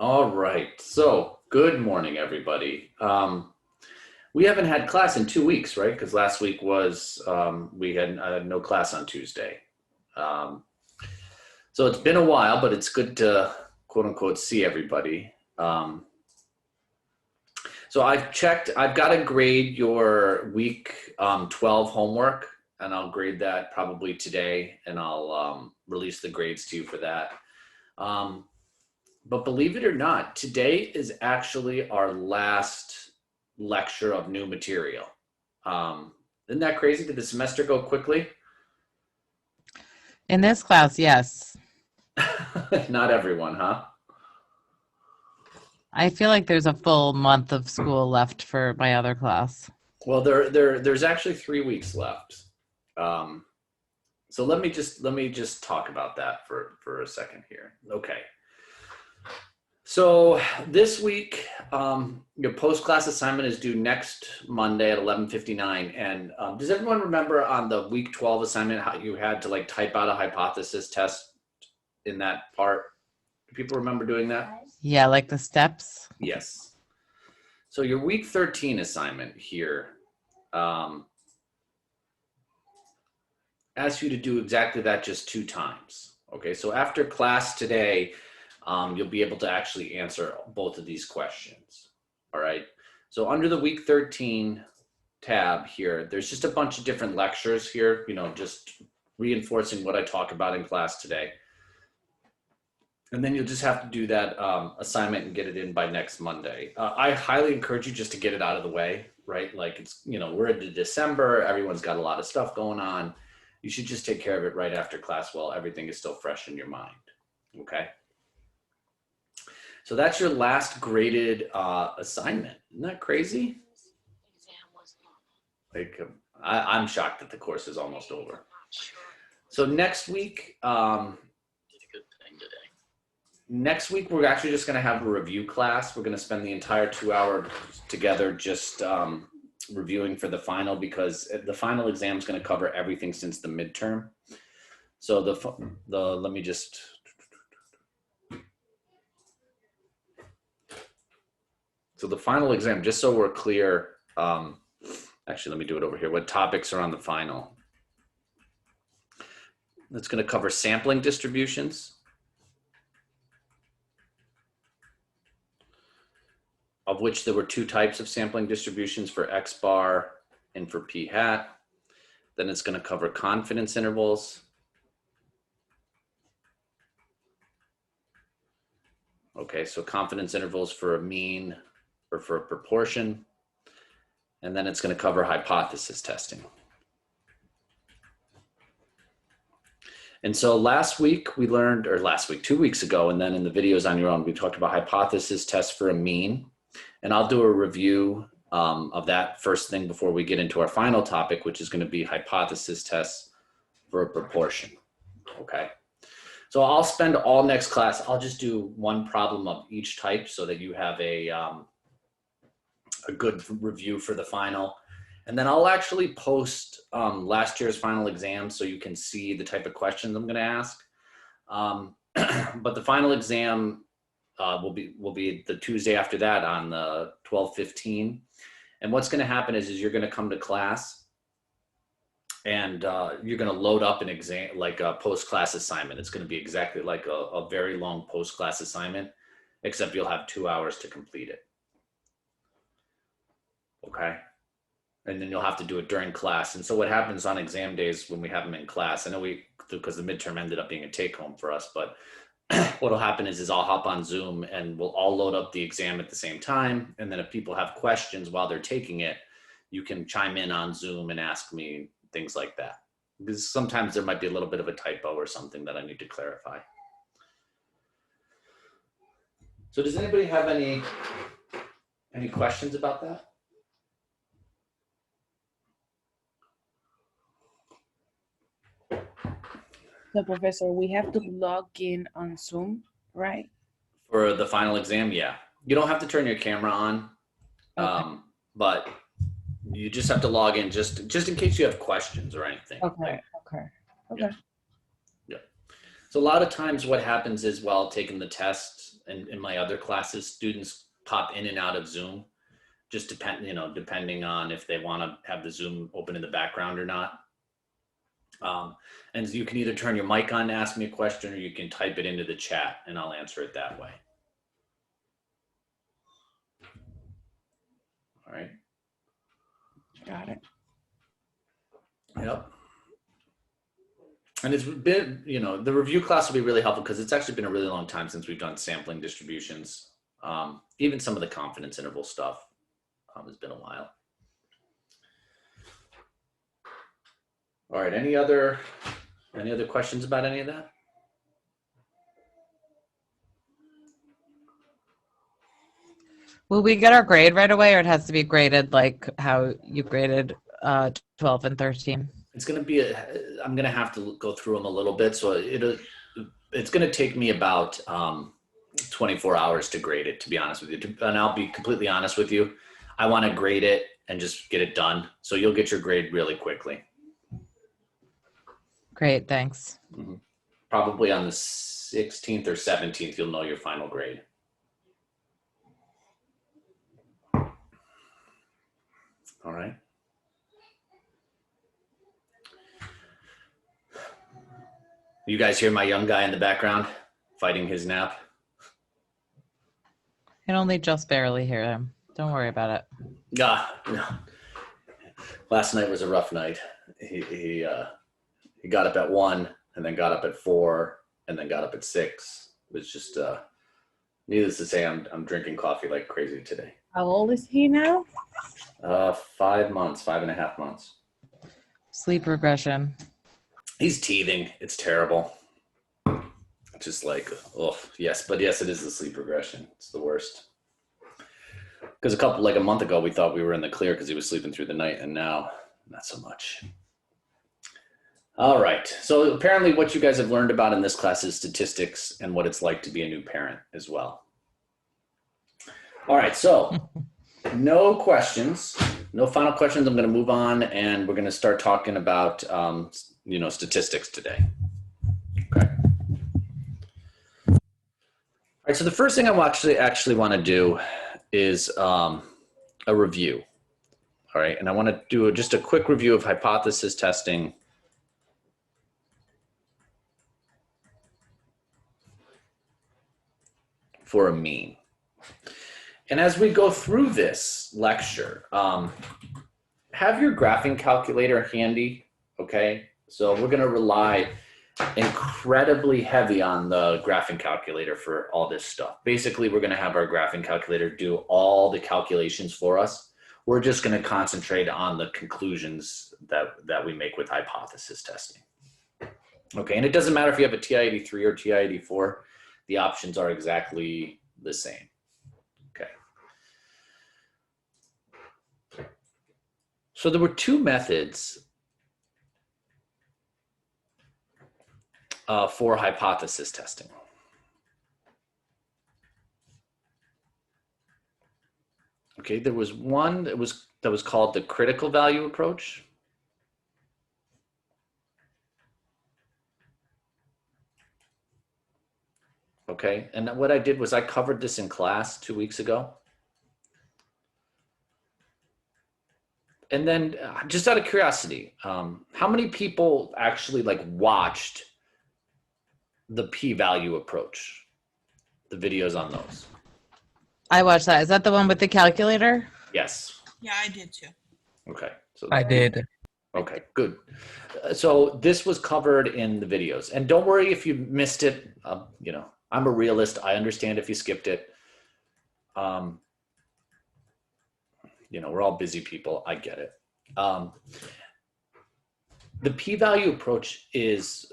All right. So, good morning, everybody. We haven't had class in 2 weeks, right? Because last week was we had no class on Tuesday. Um, so it's been a while, but it's good to quote unquote see everybody. So I've checked. I've got to grade your week 12 homework, and I'll grade that probably today, and I'll release the grades to you for that. But believe it or not, today is actually our last lecture of new material. Isn't that crazy? Did the semester go quickly? In this class, yes. Not everyone, huh? I feel like there's a full month of school left for my other class. Well, there's actually 3 weeks left. So let me just talk about that for a second here. Okay. So this week, your post-class assignment is due next Monday at 11:59. And does everyone remember on the week 12 assignment how you had to like type out a hypothesis test in that part? Do people remember doing that? Yeah, like the steps. Yes. So your week 13 assignment here asks you to do exactly that just 2 times. Okay, so after class today, you'll be able to actually answer both of these questions. All right. So under the week 13 tab here, there's just a bunch of different lectures here, just reinforcing what I talk about in class today. And then you'll just have to do that assignment and get it in by next Monday. I highly encourage you just to get it out of the way, right? Like it's, we're into December, everyone's got a lot of stuff going on. You should just take care of it right after class while everything is still fresh in your mind, okay? So that's your last graded assignment. Isn't that crazy? Like, I'm shocked that the course is almost over. So next week, we're actually just going to have a review class. We're going to spend the entire 2 hours together just reviewing for the final, because the final exam is going to cover everything since the midterm. So let me just. So the final exam, just so we're clear, actually, let me do it over here. What topics are on the final? It's going to cover sampling distributions, of which there were 2 types of sampling distributions, for X bar and for P hat. Then it's going to cover confidence intervals. Okay, so confidence intervals for a mean or for a proportion. And then it's going to cover hypothesis testing. And so last week we learned, or 2 weeks ago, and then in the videos on your own, we talked about hypothesis tests for a mean. And I'll do a review of that first thing before we get into our final topic, which is going to be hypothesis tests for a proportion. Okay. So I'll spend all next class, I'll just do one problem of each type so that you have a good review for the final. And then I'll actually post last year's final exam so you can see the type of questions I'm going to ask. But the final exam will be the Tuesday after that on the 12/15. And what's going to happen is you're going to come to class and you're going to load up an exam, like a post-class assignment. It's going to be exactly like a very long post-class assignment, except you'll have 2 hours to complete it. Okay. And then you'll have to do it during class. And so what happens on exam days when we have them in class, I know because the midterm ended up being a take home for us, but what'll happen is I'll hop on Zoom and we'll all load up the exam at the same time. And then if people have questions while they're taking it, you can chime in on Zoom and ask me things like that. Because sometimes there might be a little bit of a typo or something that I need to clarify. So does anybody have any questions about that? So, Professor, we have to log in on Zoom, right? For the final exam, yeah. You don't have to turn your camera on, okay. But you just have to log in just in case you have questions or anything. Okay. Yeah. So a lot of times what happens is while taking the test, in my other classes, students pop in and out of Zoom, just depending on if they want to have the Zoom open in the background or not. And you can either turn your mic on to ask me a question, or you can type it into the chat and I'll answer it that way. All right. Got it. Yep. And it's been, the review class will be really helpful because it's actually been a really long time since we've done sampling distributions. Even some of the confidence interval stuff has been a while. All right, any other questions about any of that? Will we get our grade right away, or it has to be graded like how you graded 12 and 13? It's going to be I'm going to have to go through them a little bit. So it's going to take me about 24 hours to grade it, to be honest with you. And I'll be completely honest with you. I want to grade it and just get it done. So you'll get your grade really quickly. Great, thanks. Mm-hmm. Probably on the 16th or 17th, you'll know your final grade. All right. You guys hear my young guy in the background fighting his nap? I can only just barely hear him. Don't worry about it. No. Last night was a rough night. He got up at 1 and then got up at 4 and then got up at 6. It was just needless to say, I'm drinking coffee like crazy today. How old is he now? 5 months, 5.5 months. Sleep regression. He's teething. It's terrible. Just like, oh, yes. But yes, it is the sleep regression. It's the worst. Because a month ago, we thought we were in the clear because he was sleeping through the night, and now not so much. All right. So apparently what you guys have learned about in this class is statistics and what it's like to be a new parent as well. All right. So no questions, no final questions. I'm going to move on, and we're going to start talking about, statistics today. Okay. All right. So the first thing I actually want to do is a review. All right. And I want to do just a quick review of hypothesis testing for a mean. And as we go through this lecture, have your graphing calculator handy, okay? So we're gonna rely incredibly heavy on the graphing calculator for all this stuff. Basically, we're gonna have our graphing calculator do all the calculations for us. We're just gonna concentrate on the conclusions that we make with hypothesis testing. Okay, and it doesn't matter if you have a TI-83 or TI-84, the options are exactly the same. Okay. So there were two methods for hypothesis testing. Okay, there was one that was called the critical value approach. Okay, and what I did was I covered this in class 2 weeks ago. And then just out of curiosity, how many people actually watched the p-value approach, the videos on those? I watched that. Is that the one with the calculator? Yes. Yeah, I did too. Okay. So I did. Okay, good. So this was covered in the videos, and don't worry if you missed it. I'm a realist. I understand if you skipped it. We're all busy people. I get it. The p-value approach is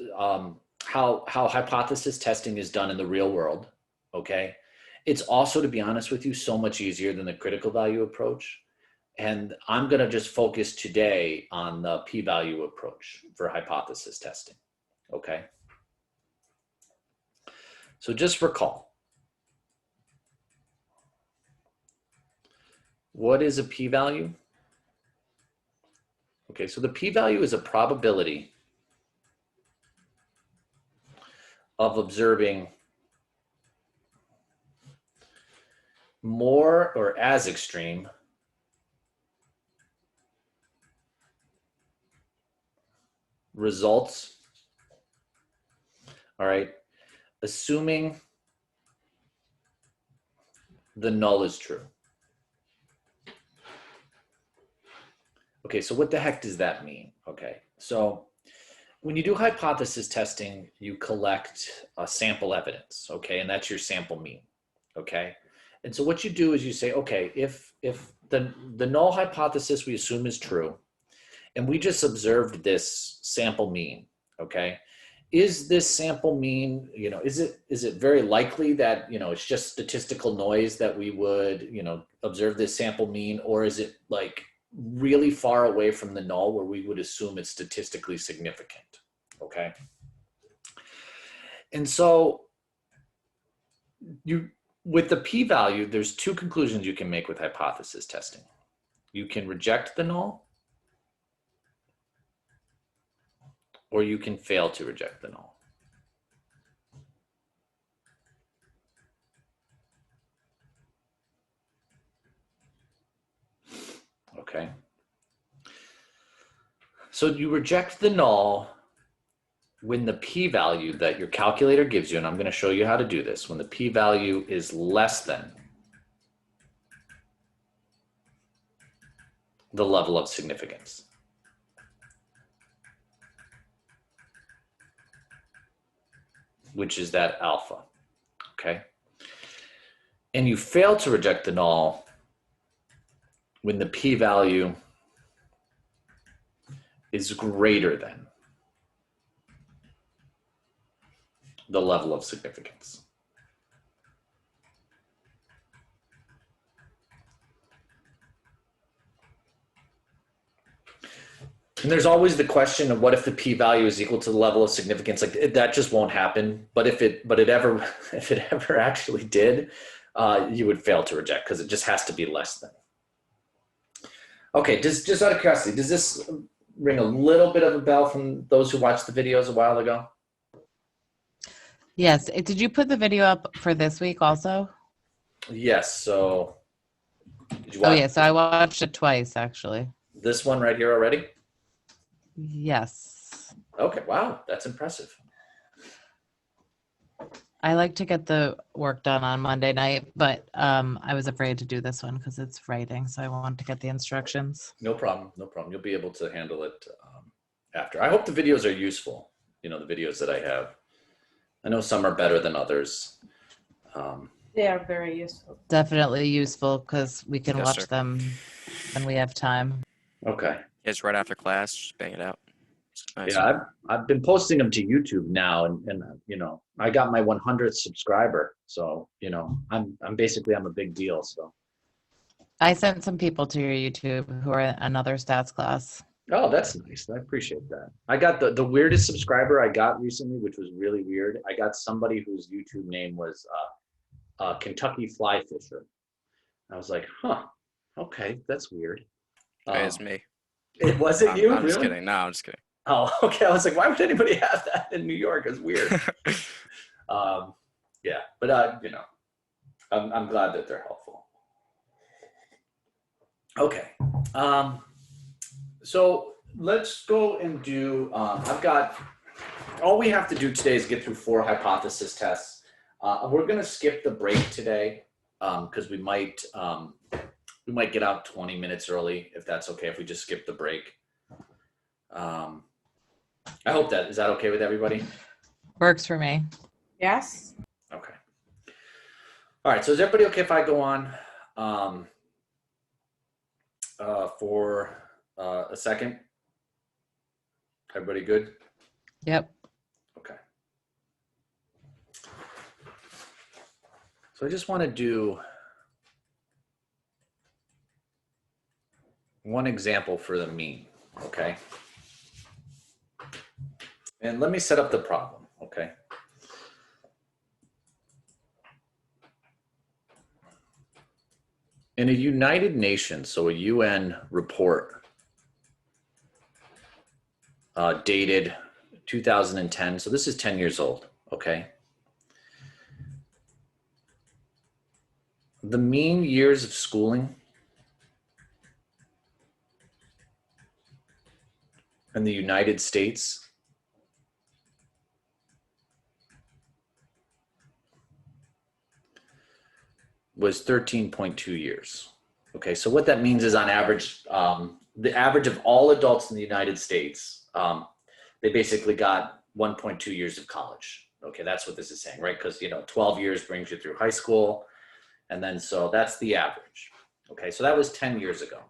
how hypothesis testing is done in the real world. Okay. It's also, to be honest with you, so much easier than the critical value approach. And I'm going to just focus today on the p-value approach for hypothesis testing. Okay. So just recall, what is a p-value? Okay, so the p-value is a probability of observing more or as extreme results, all right, assuming the null is true. Okay, so what the heck does that mean? Okay, so when you do hypothesis testing, you collect sample evidence, okay, and that's your sample mean, okay? And so what you do is you say, okay, if the null hypothesis we assume is true, and we just observed this sample mean, okay, is this sample mean, you know, is it very likely that, you know, it's just statistical noise that we would, you know, observe this sample mean, or is it like really far away from the null where we would assume it's statistically significant, okay? And so with the p-value, there's two conclusions you can make with hypothesis testing. You can reject the null, or you can fail to reject the null. Okay. So you reject the null when the p-value that your calculator gives you, and I'm going to show you how to do this, when the p-value is less than the level of significance. Which is that alpha, okay? And you fail to reject the null when the p-value is greater than the level of significance. And there's always the question of what if the p-value is equal to the level of significance? Like that just won't happen. But if it ever actually did, you would fail to reject because it just has to be less than. Okay, just out of curiosity, does this ring a little bit of a bell from those who watched the videos a while ago? Yes. Did you put the video up for this week also? Yes. So did you watch? Oh, yeah. So I watched it twice, actually. This one right here already? Yes. Okay, wow, that's impressive. I like to get the work done on Monday night, but I was afraid to do this one because it's writing, so I wanted to get the instructions. No problem, no problem. You'll be able to handle it after. I hope the videos are useful, you know, the videos that I have. I know some are better than others. They are very useful. Definitely useful because we can Yes, watch sir. them when we have time. Okay. It's right after class. Just bang it out. Nice. Yeah, I've been posting them to YouTube now, and you know, I got my 100th subscriber, so you know, I'm basically I'm a big deal. So. I sent some people to your YouTube who are in another stats class. Oh, that's nice. I appreciate that. I got the weirdest subscriber I got recently, which was really weird. I got somebody whose YouTube name was Kentucky Fly Fisher. I was like, huh, okay, that's weird. It's me. It wasn't you? I'm just Really? kidding. No, I'm just kidding. Oh, okay. I was like, why would anybody have that in New York? It's weird. Yeah, but you know, I'm glad that they're helpful. Okay. So let's go and do, I've got, all we have to do today is get through 4 hypothesis tests. We're going to skip the break today because we might get out 20 minutes early, if that's okay, if we just skip the break. I hope is that okay with everybody? Works for me. Yes. Okay. All right. So is everybody okay if I go on for a second? Everybody good? Yep. Okay. So I just want to do one example for the mean, okay? And let me set up the problem, okay? In a United Nations, so a UN report dated 2010, so this is 10 years old, okay? the mean years of schooling in the United States was 13.2 years. Okay, so what that means is on average, the average of all adults in the United States, they basically got 1.2 years of college. Okay, that's what this is saying, right? Because, 12 years brings you through high school. And then, so that's the average. Okay, so that was 10 years ago.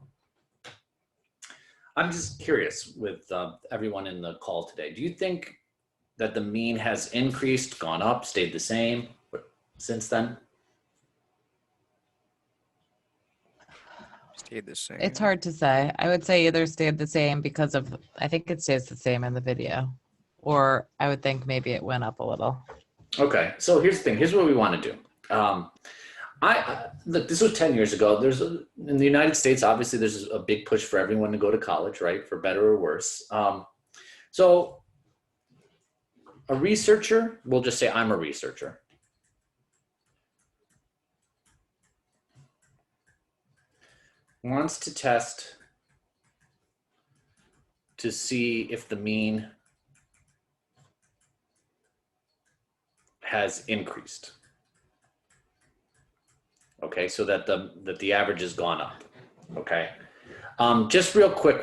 I'm just curious with everyone in the call today, do you think that the mean has increased, gone up, stayed the same since then? Stayed the same. It's hard to say. I would say either stayed the same because of, I think it stays the same in the video, or I would think maybe it went up a little. Okay, so here's the thing. Here's what we want to do. Look, this was 10 years ago. In the United States, obviously, there's a big push for everyone to go to college, right? For better or worse. So a researcher, we'll just say I'm a researcher. Wants to test to see if the mean has increased. Okay, so that the average has gone up. Okay, just real quick,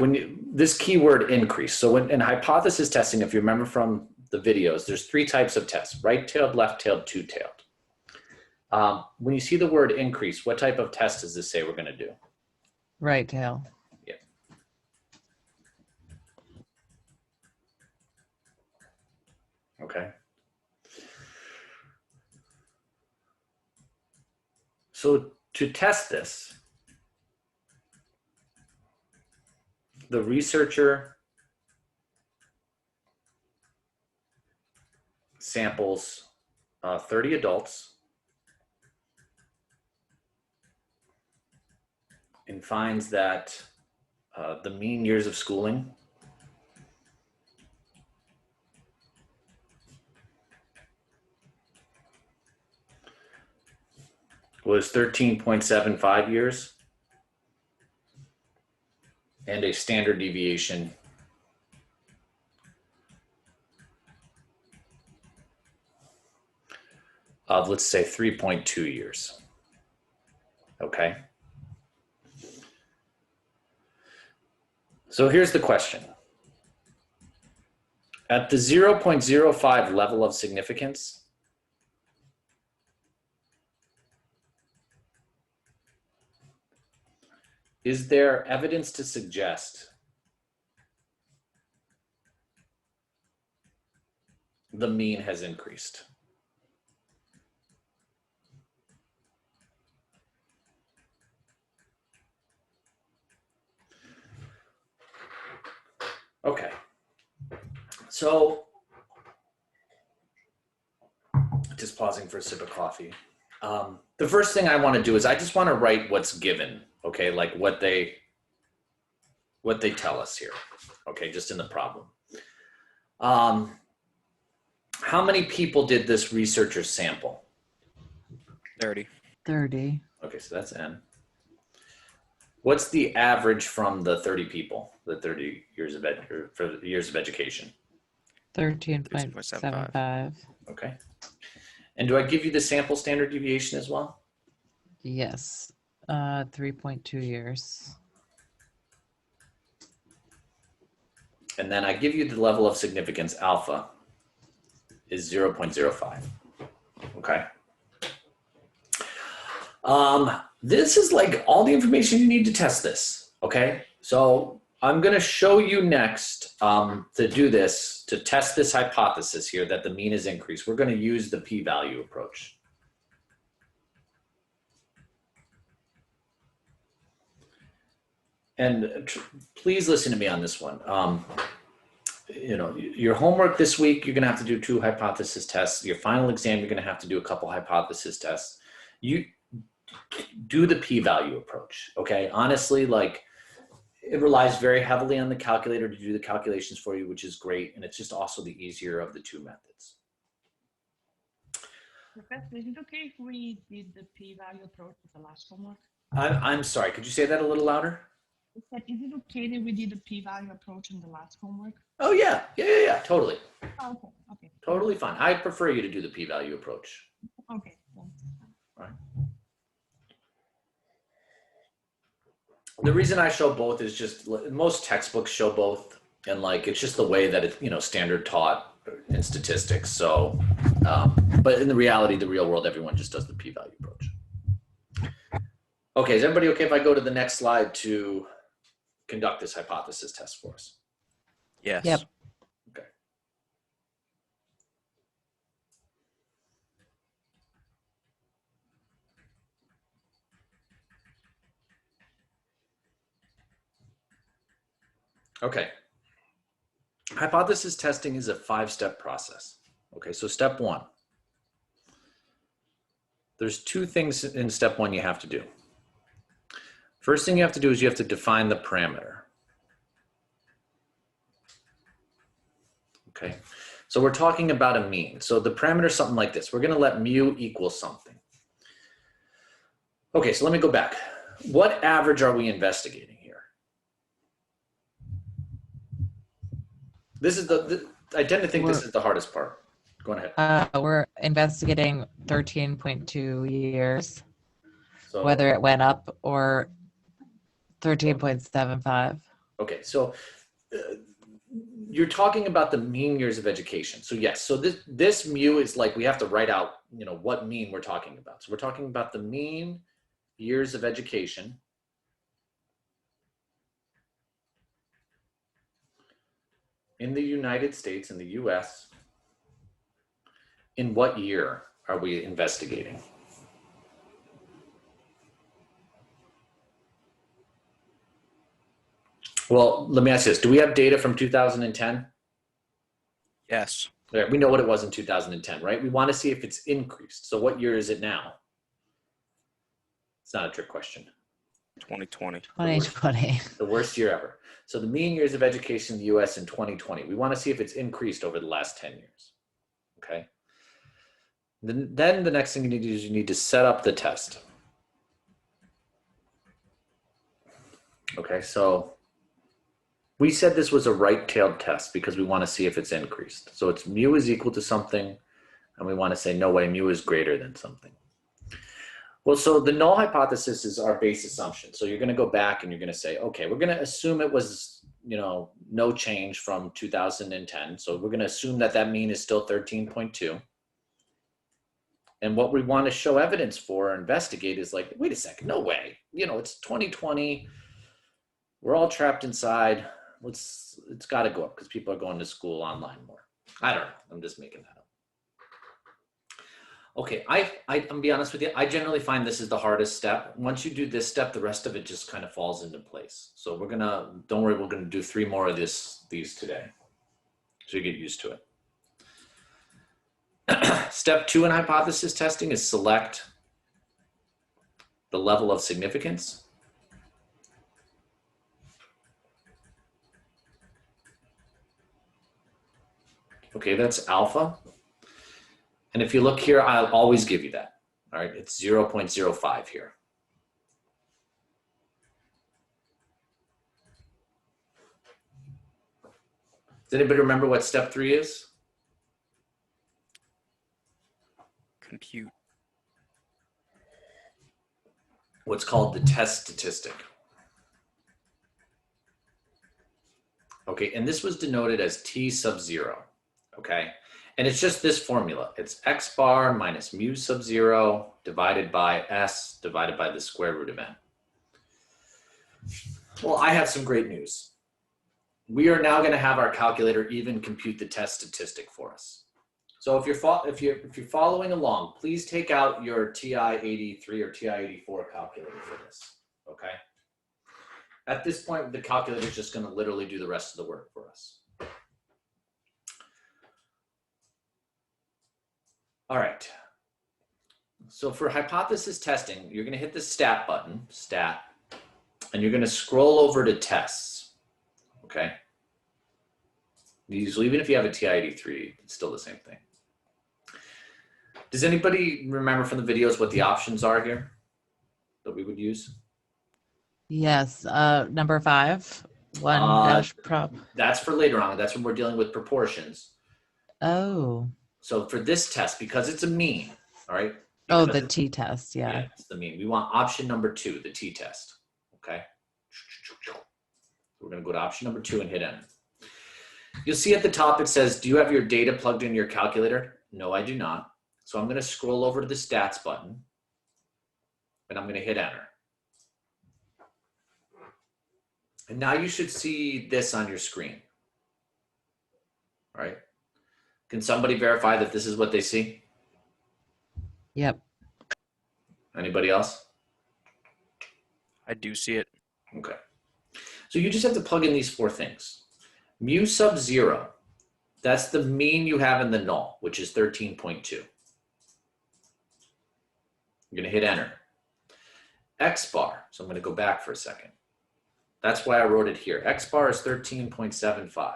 this keyword increase. So in hypothesis testing, if you remember from the videos, there's 3 types of tests: right-tailed, left-tailed, two-tailed. When you see the word increase, what type of test does this say we're going to do? Right tail. Yeah. Okay. So to test this, the researcher samples 30 adults and finds that the mean years of schooling was 13.75 years and a standard deviation of, let's say, 3.2 years. Okay. So here's the question. At the 0.05 level of significance, is there evidence to suggest the mean has increased? Okay, so just pausing for a sip of coffee. The first thing I want to do is I just want to write what's given, okay, like what they tell us here, okay, just in the problem. How many people did this researcher sample? 30. 30. Okay, so that's N. What's the average from the 30 people, the 30 years of years of education? 13.75. Okay. And do I give you the sample standard deviation as well? Yes. 3.2 years. And then I give you the level of significance alpha is 0.05. Okay. This is like all the information you need to test this. Okay. So I'm going to show you next to do this, to test this hypothesis here that the mean is increased. We're going to use the p-value approach. And please listen to me on this one. Your homework this week, you're going to have to do 2 hypothesis tests. Your final exam, you're going to have to do a couple hypothesis tests. You do the p-value approach. Okay. Honestly, like, it relies very heavily on the calculator to do the calculations for you, which is great. And it's just also the easier of the 2 methods. Professor, is it okay if we did the p-value approach with the last homework? I'm sorry, could you say that a little louder? I said, is it okay that we did the p-value approach in the last homework? Oh, yeah, totally. Oh, okay, okay. Totally fine. I prefer you to do the p-value approach. Okay, thanks. Right. The reason I show both is just most textbooks show both, and like it's just the way that it's standard taught in statistics. So, but in the reality, the real world, everyone just does the p-value approach. Okay, is everybody okay if I go to the next slide to conduct this hypothesis test for us? Yes. Yep. Okay. Okay. Hypothesis testing is a 5-step process. Okay, so step 1. There's 2 things in step 1 you have to do. First thing you have to do is you have to define the parameter. Okay, so we're talking about a mean. So the parameter is something like this. We're going to let mu equal something. Okay, so let me go back. What average are we investigating here? This is I tend to think this is the hardest part. Go ahead. We're investigating 13.2 years, So, whether it went up or 13.75. okay, so you're talking about the mean years of education. So yes, so this mu is like we have to write out, what mean we're talking about. So we're talking about the mean years of education in the United States, in the US. In what year are we investigating? Well, let me ask you this. Do we have data from 2010? Yes. Yeah, we know what it was in 2010, right? We want to see if it's increased. So what year is it now? It's not a trick question. 2020. 2020. The worst year ever. So the mean years of education in the US in 2020, we want to see if it's increased over the last 10 years. Okay. Then the next thing you need to do is you need to set up the test. Okay, so we said this was a right-tailed test because we want to see if it's increased. So it's mu is equal to something, and we want to say, no way, mu is greater than something. Well, so the null hypothesis is our base assumption. So you're going to go back and you're going to say, okay, we're going to assume it was, no change from 2010. So we're going to assume that that mean is still 13.2. And what we want to show evidence for or investigate is like, wait a second, no way. It's 2020. We're all trapped inside. It's got to go up because people are going to school online more. I don't know. I'm just making that up. Okay, I'm be honest with you. I generally find this is the hardest step. Once you do this step, the rest of it just kind of falls into place. So don't worry, we're gonna do 3 more of these today. So you get used to it. Step 2 in hypothesis testing is select the level of significance. Okay, that's alpha. And if you look here, I'll always give you that. All right, it's 0.05 here. Does anybody remember what step 3 is? Compute. What's called the test statistic. Okay, and this was denoted as T sub 0, okay? And it's just this formula. It's x bar minus mu sub 0 divided by S divided by the square root of n. Well, I have some great news. We are now gonna have our calculator even compute the test statistic for us. So if you're following along, please take out your TI-83 or TI-84 calculator for this, okay? At this point, the calculator is just going to literally do the rest of the work for us. All right. So for hypothesis testing, you're going to hit the stat button, stat, and you're going to scroll over to tests, okay? Usually, even if you have a TI-83, it's still the same thing. Does anybody remember from the videos what the options are here that we would use? Yes. Number 5. One Uh, dash prop. That's for later on. That's when we're dealing with proportions. Oh. So for this test, because it's a mean, all right? Oh, Because the it's- t-test. yeah, Yeah. it's the mean. We want option number 2, the t-test. Okay. We're going to go to option number 2 and hit enter. You'll see at the top it says, do you have your data plugged in your calculator? No, I do not. So I'm going to scroll over to the stats button and I'm going to hit enter. And now you should see this on your screen. All right. Can somebody verify that this is what they see? Yep. Anybody else? I do see it. Okay. So you just have to plug in these 4 things. Mu sub 0, that's the mean you have in the null, which is 13.2. You're going to hit enter. X bar, so I'm going to go back for a second. That's why I wrote it here. X bar is 13.75.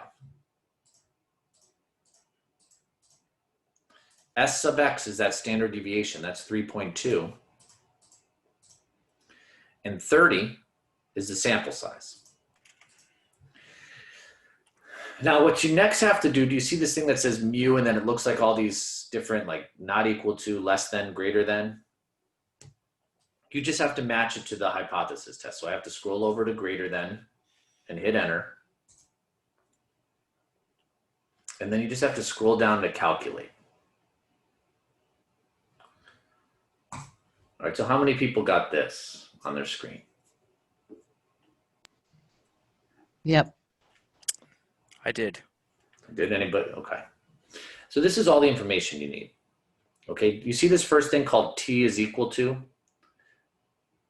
S sub X is that standard deviation, that's 3.2. And 30 is the sample size. Now, what you next have to do you see this thing that says mu and then it looks like all these different, like not equal to, less than, greater than? You just have to match it to the hypothesis test. So I have to scroll over to greater than and hit enter. And then you just have to scroll down to calculate. All right, so how many people got this on their screen? Yep. I did. Did anybody? Okay. So this is all the information you need. Okay, you see this first thing called T is equal to?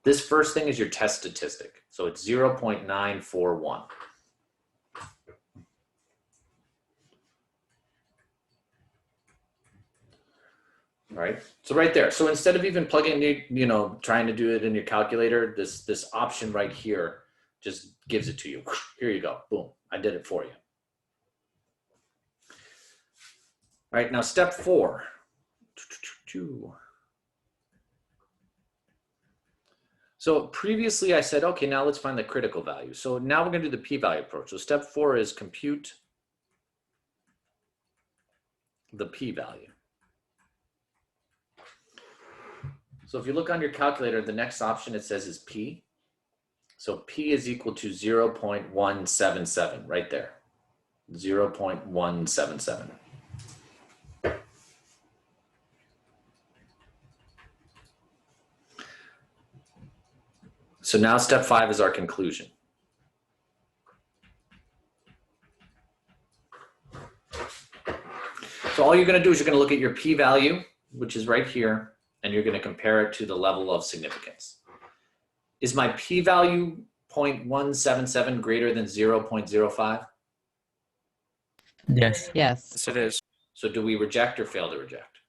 This first thing is your test statistic. So it's 0.941. All right, so right there. So instead of even plugging, trying to do it in your calculator, this option right here just gives it to you. Here you go, boom, I did it for you. All right, now step 4. So previously I said, okay, now let's find the critical value. So now we're gonna do the p-value approach. So step 4 is compute the p-value. So if you look on your calculator, the next option it says is p. So p is equal to 0.177 right there, 0.177. So now step 5 is our conclusion. So all you're going to do is you're going to look at your p-value, which is right here, and you're going to compare it to the level of significance. Is my p-value 0.177 greater than 0.05? Yes. Yes. Yes, it is. So do we reject or fail to reject?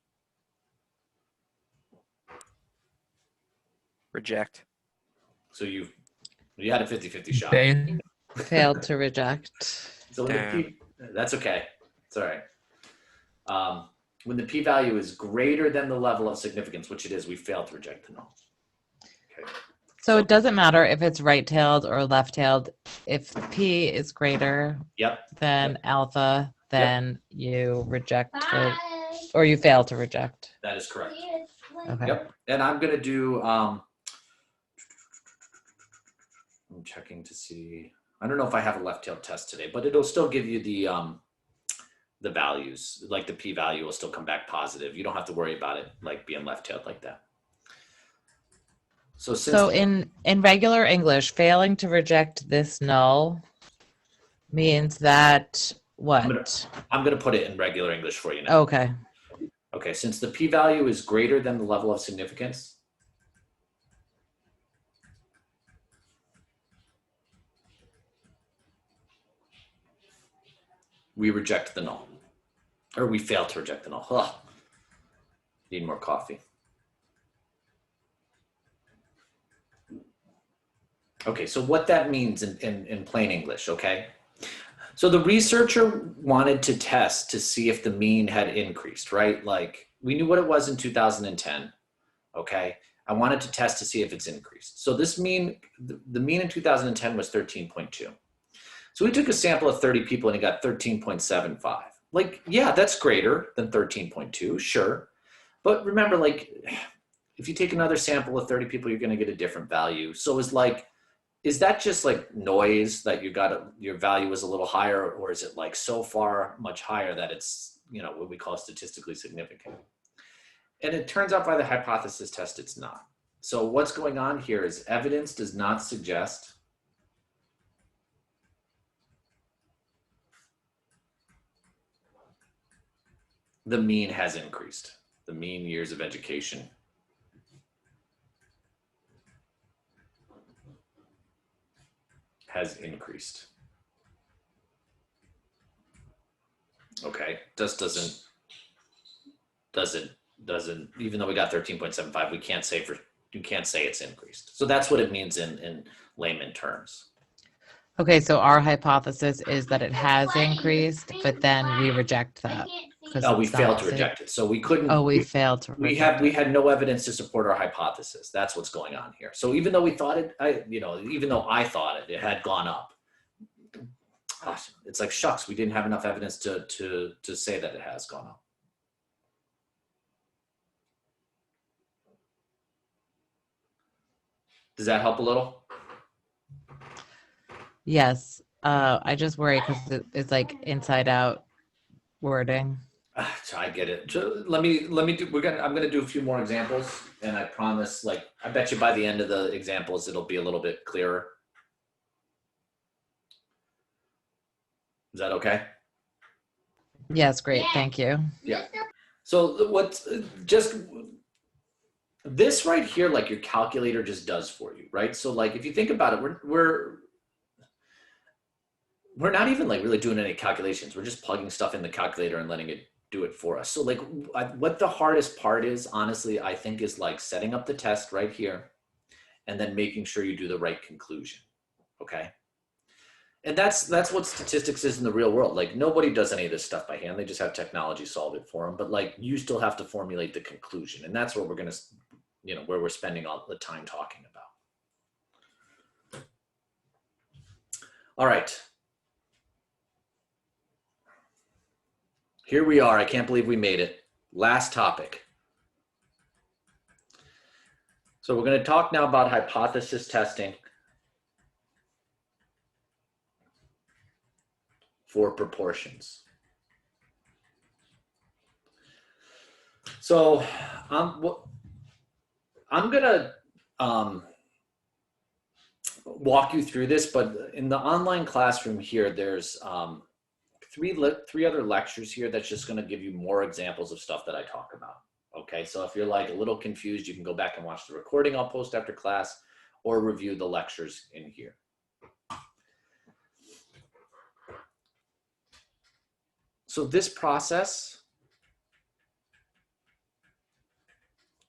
Reject. So you had a 50-50 shot. Fail. Failed to reject. So when the p, that's okay. It's all right. When the p-value is greater than the level of significance, which it is, we fail to reject the null. Okay. So it doesn't matter if it's right-tailed or left-tailed. If P is greater Yep. than alpha, then you reject or you fail to reject. That is correct. Okay. Yep. And I'm going to do, I'm checking to see, I don't know if I have a left-tailed test today, but it'll still give you the values, like the p-value will still come back positive. You don't have to worry about it like being left-tailed like that. So since So in regular English, failing to reject this null means that what? I'm going to put it in regular English for you now. Okay. Okay, since the p-value is greater than the level of significance, we reject the null, or we fail to reject the null. Ugh. Need more coffee. Okay, so what that means in plain English, okay? So the researcher wanted to test to see if the mean had increased, right? Like we knew what it was in 2010, okay? I wanted to test to see if it's increased. So this mean, the mean in 2010 was 13.2. So we took a sample of 30 people and it got 13.75. Like, yeah, that's greater than 13.2, sure. But remember, like, if you take another sample of 30 people, you're gonna get a different value. So it's like, is that just like noise that your value is a little higher, or is it like so far much higher that it's, you know, what we call statistically significant? And it turns out by the hypothesis test, it's not. So what's going on here is evidence does not suggest the mean has increased. The mean years of education has increased. Okay, just doesn't, even though we got 13.75, you can't say it's increased. So that's what it means in layman terms. Okay, so our hypothesis is that it has increased, but then we reject that. No, we failed to reject it. So we couldn't. Oh, we failed to reject it. We had no evidence to support our hypothesis. That's what's going on here. So even though we thought it, even though I thought it had gone up, gosh, it's like, shucks, we didn't have enough evidence to say that it has gone up. Does that help a little? Yes. I just worry because it's like inside out wording. I get it. So let me do, I'm going to do a few more examples, and I promise, like, I bet you by the end of the examples, it'll be a little bit clearer. Is that okay? Yes, great. Thank you. Yeah. So what's just this right here, like your calculator just does for you, right? So like, if you think about it, we're not even like really doing any calculations. We're just plugging stuff in the calculator and letting it do it for us. So like what the hardest part is, honestly, I think is like setting up the test right here and then making sure you do the right conclusion. Okay. And that's what statistics is in the real world. Like nobody does any of this stuff by hand. They just have technology solve it for them. But like you still have to formulate the conclusion. And that's what we're going to, where we're spending all the time talking about. All right. Here we are. I can't believe we made it. Last topic. So we're going to talk now about hypothesis testing for proportions. So I'm going to walk you through this, but in the online classroom here, there's three other lectures here that's just going to give you more examples of stuff that I talk about. Okay, so if you're like a little confused, you can go back and watch the recording I'll post after class or review the lectures in here. So this process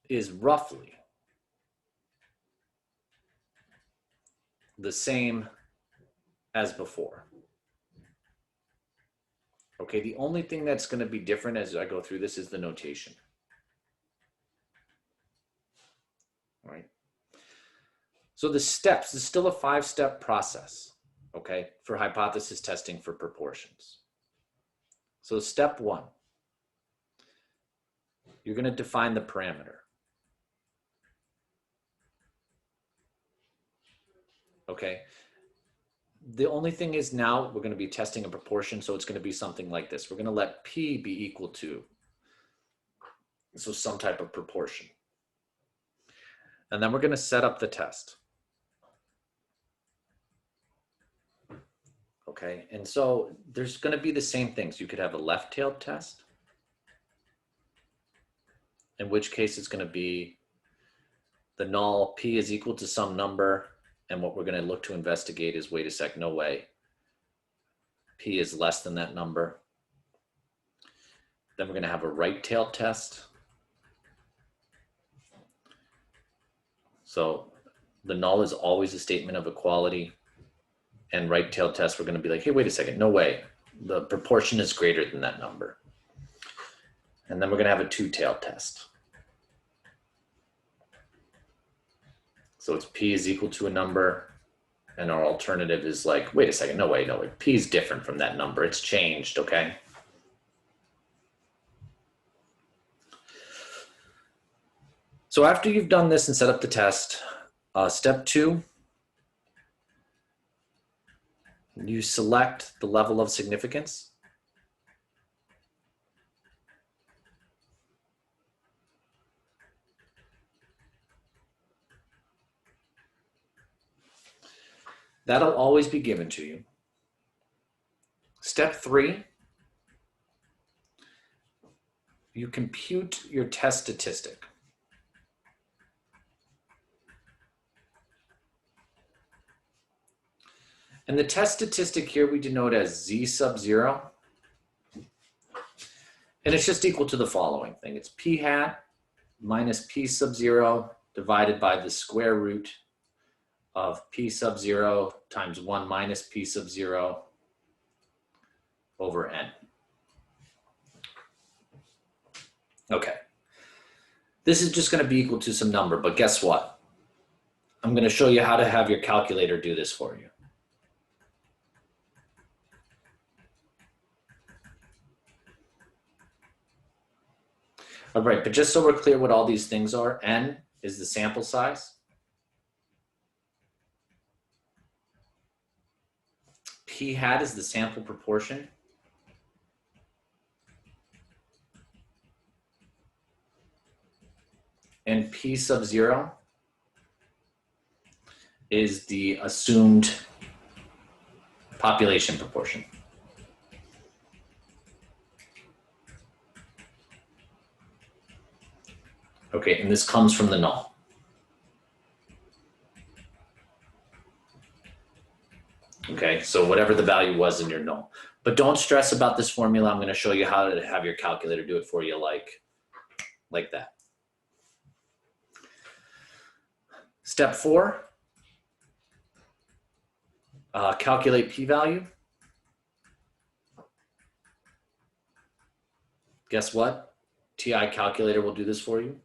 is roughly the same as before. Okay, the only thing that's going to be different as I go through this is the notation. All right. So the steps, this is still a 5-step process, okay, for hypothesis testing for proportions. So step 1, you're going to define the parameter. Okay. The only thing is now we're going to be testing a proportion, so it's going to be something like this. We're going to let P be equal to, so some type of proportion. And then we're going to set up the test. Okay, and so there's going to be the same things. You could have a left-tailed test, in which case it's going to be the null P is equal to some number. And what we're going to look to investigate is, wait a sec, no way. P is less than that number. Then we're going to have a right-tailed test. So the null is always a statement of equality. And right-tailed test, we're going to be like, hey, wait a second, no way. The proportion is greater than that number. And then we're going to have a two-tailed test. So it's P is equal to a number, and our alternative is like, wait a second, no way, P is different from that number. It's changed, okay? So after you've done this and set up the test, step 2, you select the level of significance. That'll always be given to you. Step 3, you compute your test statistic. And the test statistic here we denote as Z sub 0. And it's just equal to the following thing. It's P hat minus P sub 0 divided by the square root of P sub 0 times 1 minus P sub 0 over N. Okay. This is just going to be equal to some number, but guess what? I'm going to show you how to have your calculator do this for you. All right, but just so we're clear what all these things are, N is the sample size. P hat is the sample proportion. And P sub 0 is the assumed population proportion. Okay, and this comes from the null. Okay, so whatever the value was in your null. But don't stress about this formula. I'm going to show you how to have your calculator do it for you like that. Step 4, calculate p-value. Guess what? TI calculator will do this for you.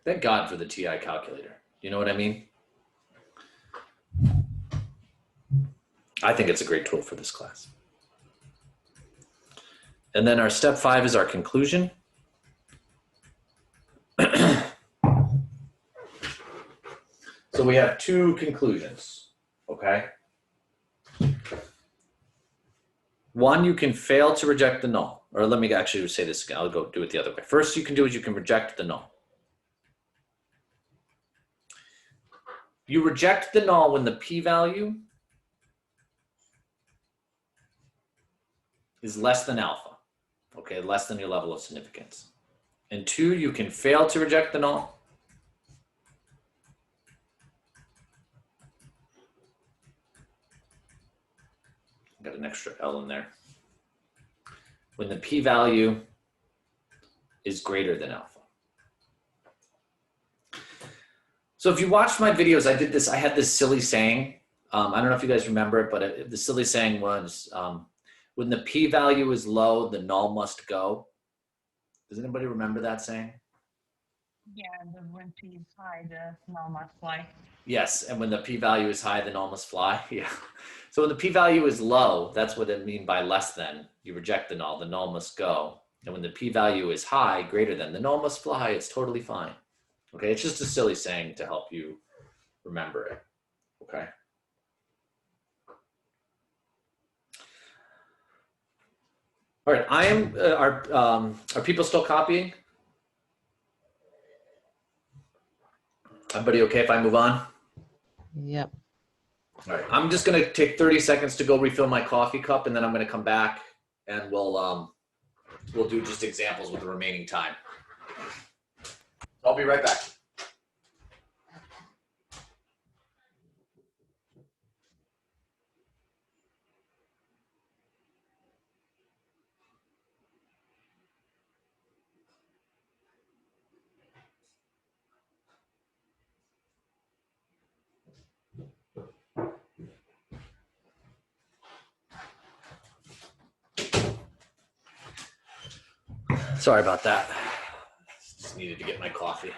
Thank God for the TI calculator. You know what I mean? I think it's a great tool for this class. And then our step 5 is our conclusion. So we have 2 conclusions, okay? 1, you can fail to reject the null. Or let me actually say this again. I'll go do it the other way. First you can do is you can reject the null. You reject the null when the p-value is less than alpha, okay, less than your level of significance. And 2, you can fail to reject the null got an extra L in there, when the p-value is greater than alpha. So if you watched my videos, I had this silly saying. I don't know if you guys remember it, but the silly saying was, when the p-value is low, the null must go. Does anybody remember that saying? Yeah, and then when P is high, the null must fly. Yes, and when the p-value is high, the null must fly. Yeah. So when the p-value is low, that's what it means by less than. You reject the null must go. And when the p-value is high, greater than, the null must fly. It's totally fine. Okay, it's just a silly saying to help you remember it. Okay. All right, I am. Are people still copying? Everybody okay if I move on? Yep. All right, I'm just gonna take 30 seconds to go refill my coffee cup, and then I'm gonna come back and we'll do just examples with the remaining time. I'll be right back. Sorry about that. Just needed to get my coffee.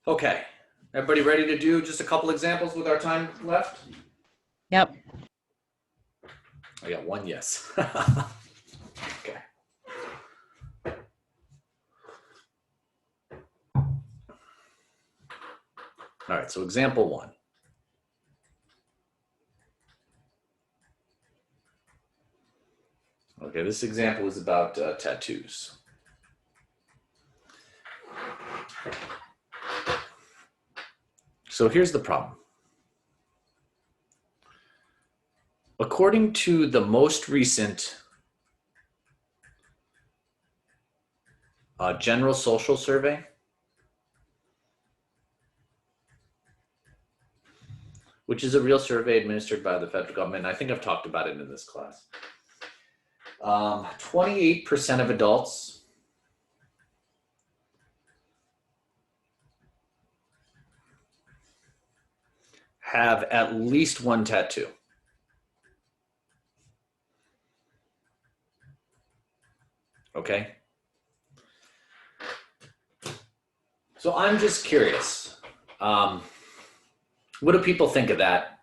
Okay, everybody ready to do just a couple examples with our time left? Yep. I got one yes. Okay. All right, so example one. Okay, this example is about tattoos. So here's the problem. According to the most recent general social survey, which is a real survey administered by the federal government, I think I've talked about it in this class. 28% of adults have at least one tattoo. Okay. So I'm just curious. What do people think of that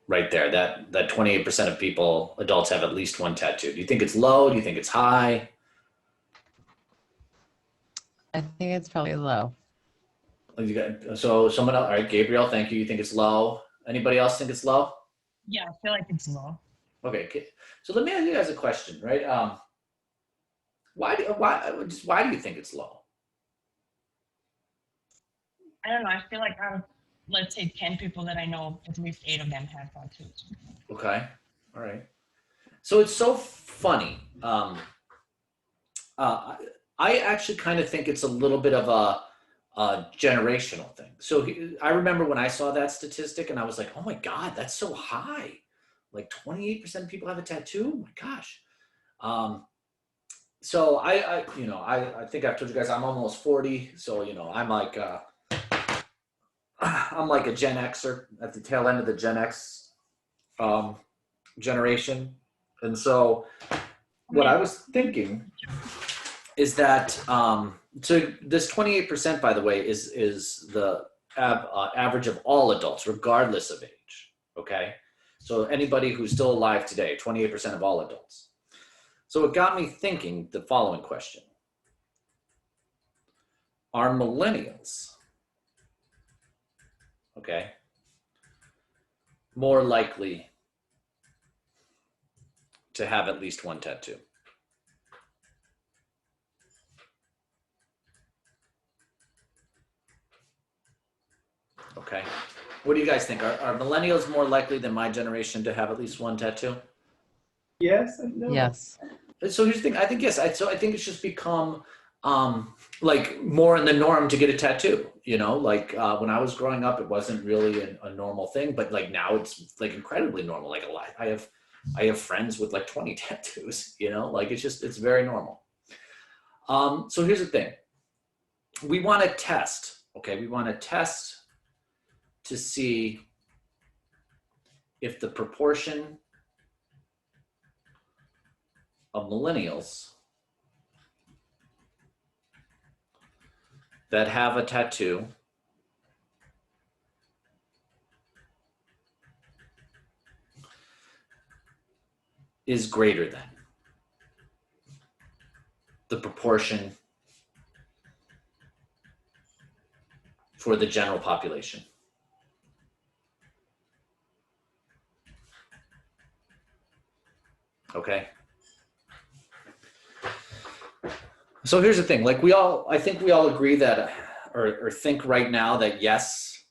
right there? That 28% of people, adults, have at least one tattoo. Do you think it's low? Do you think it's high? I think it's probably low. So someone else, all right, Gabriel, thank you. You think it's low? Anybody else think it's low? Yeah, I feel like it's low. Okay. So let me ask you guys a question, right? Why do you think it's low? I don't know. I feel like out of, let's say, 10 people that I know, at least 8 of them have tattoos. Okay. All right. So it's so funny. I actually kind of think it's a little bit of a generational thing. So I remember when I saw that statistic and I was like, oh my God, that's so high. Like 28% of people have a tattoo? Oh my gosh. So I think I've told you guys I'm almost 40. So, I'm like a Gen Xer at the tail end of the Gen X generation. And so what I was thinking is that so this 28%, by the way, is the average of all adults, regardless of age. Okay, so anybody who's still alive today, 28% of all adults. So it got me thinking the following question: are millennials, okay, more likely to have at least one tattoo? Okay. What do you guys think? Are millennials more likely than my generation to have at least one tattoo? Yes and no. Yes. So here's the thing. I think yes. I think it's just become like more in the norm to get a tattoo. Like when I was growing up, it wasn't really a normal thing, but like now it's like incredibly normal. Like a lot. I have friends with like 20 tattoos. Like it's very normal. So here's the thing. We want to test. Okay, we want to test to see if the proportion of millennials that have a tattoo is greater than the proportion for the general population. Okay. So here's the thing, like I think we all agree that, or think right now that yes,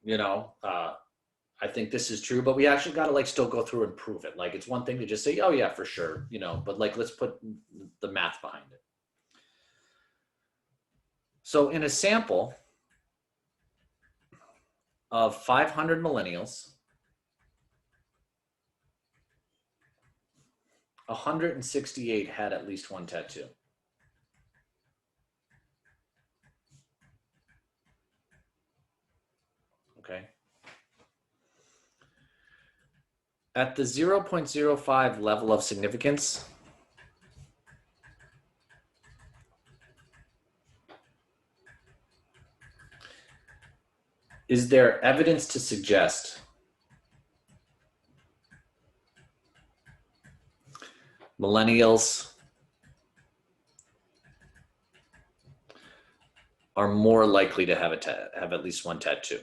I think this is true, but we actually got to like still go through and prove it. Like it's one thing to just say, oh yeah, for sure, but like, let's put the math behind it. So in a sample of 500 millennials, 168 had at least one tattoo. Okay. At the 0.05 level of significance, is there evidence to suggest millennials are more likely to have have at least one tattoo?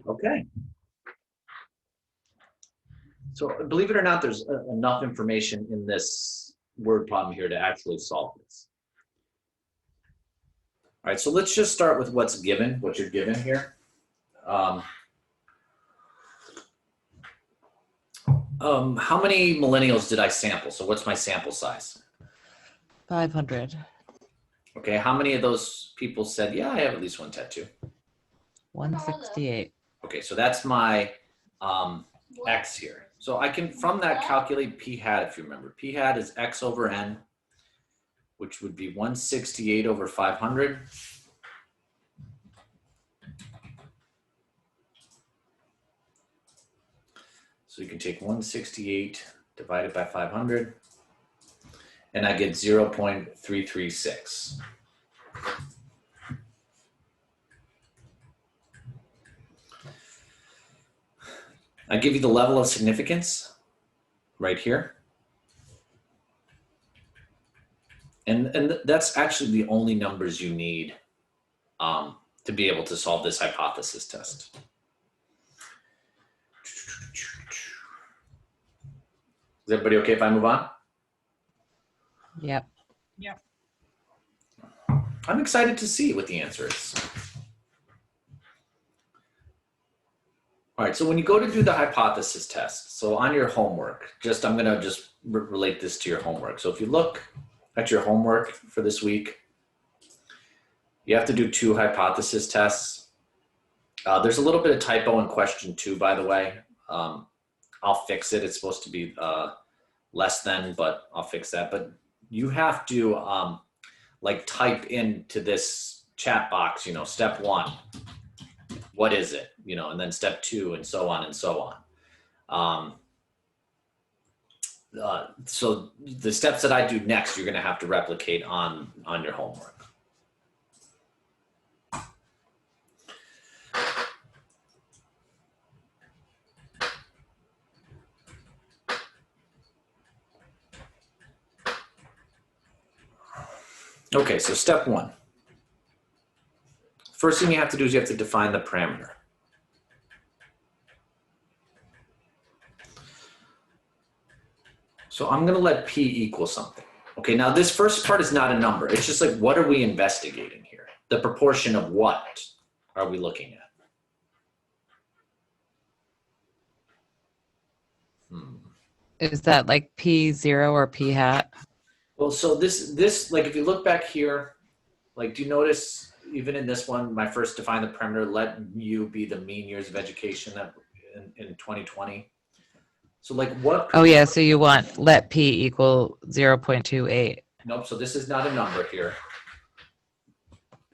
Okay. So believe it or not, there's enough information in this word problem here to actually solve this. All right, so let's just start with what's given, what you're given here. How many millennials did I sample? So what's my sample size? 500. Okay, how many of those people said, yeah, I have at least one tattoo? 168. Okay, so that's my X here. So I can, from that, calculate P hat, if you remember. P hat is X over N, which would be 168 over 500. So you can take 168 divided by 500, and I get 0.336. I give you the level of significance right here. And that's actually the only numbers you need to be able to solve this hypothesis test. Is everybody okay if I move on? Yep. Yep. I'm excited to see what the answer is. All right, so when you go to do the hypothesis test, so on your homework, I'm gonna just relate this to your homework. So if you look at your homework for this week, you have to do 2 hypothesis tests. There's a little bit of typo in question 2, by the way. I'll fix it. It's supposed to be less than, but I'll fix that. But you have to like type into this chat box, you know, step 1, what is it? You know, and then step 2 and so on and so on. So the steps that I do next, you're gonna have to replicate on your homework. Okay, so step 1. First thing you have to do is you have to define the parameter. So I'm gonna let P equal something. Okay, now this first part is not a number. It's just like, what are we investigating here? The proportion of what are we looking at? Is that like P0 or P hat? Well, so this like, if you look back here, like, do you notice even in this one, my first define the parameter, let U be the mean years of education in 2020. So like what? Oh yeah, so you want let P equal 0.28. Nope, so this is not a number here.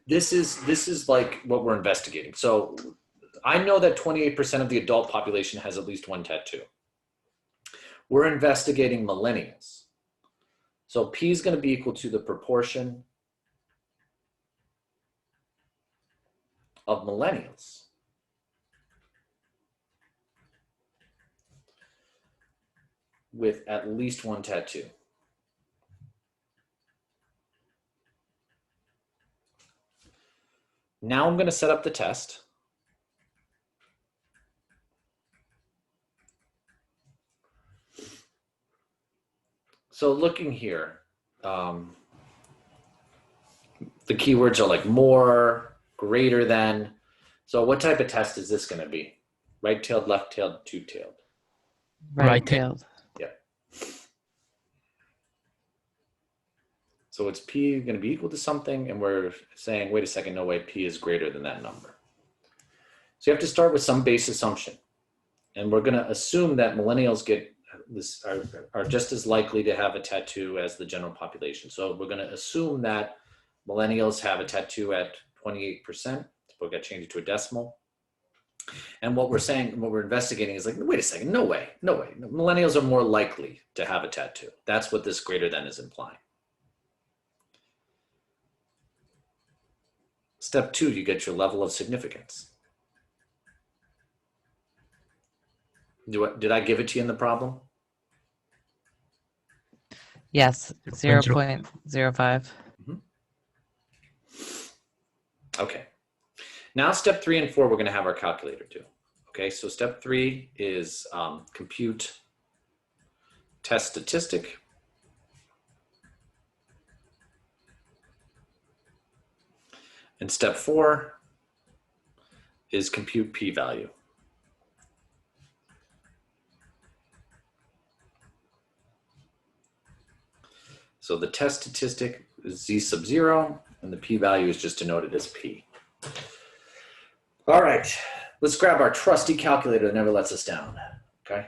This is like what we're investigating. So I know that 28% of the adult population has at least one tattoo. We're investigating millennials. So P is going to be equal to the proportion of millennials with at least one tattoo. Now I'm going to set up the test. So looking here, the keywords are like more, greater than. So what type of test is this going to be? Right-tailed, left-tailed, two-tailed? Right-tailed. Yeah. So it's P going to be equal to something, and we're saying, wait a second, no way, P is greater than that number. So you have to start with some base assumption. And we're going to assume that millennials are just as likely to have a tattoo as the general population. So we're going to assume that millennials have a tattoo at 28%. We're going to change it to a decimal. And what we're saying, what we're investigating is like, wait a second, no way. Millennials are more likely to have a tattoo. That's what this greater than is implying. Step 2, you get your level of significance. Did I give it to you in the problem? Yes, 0.05. Okay. Now step 3 and 4, we're going to have our calculator do. Okay, so step 3 is compute test statistic. And step 4 is compute p-value. So the test statistic is z sub 0, and the p-value is just denoted as p. All right, let's grab our trusty calculator that never lets us down, okay?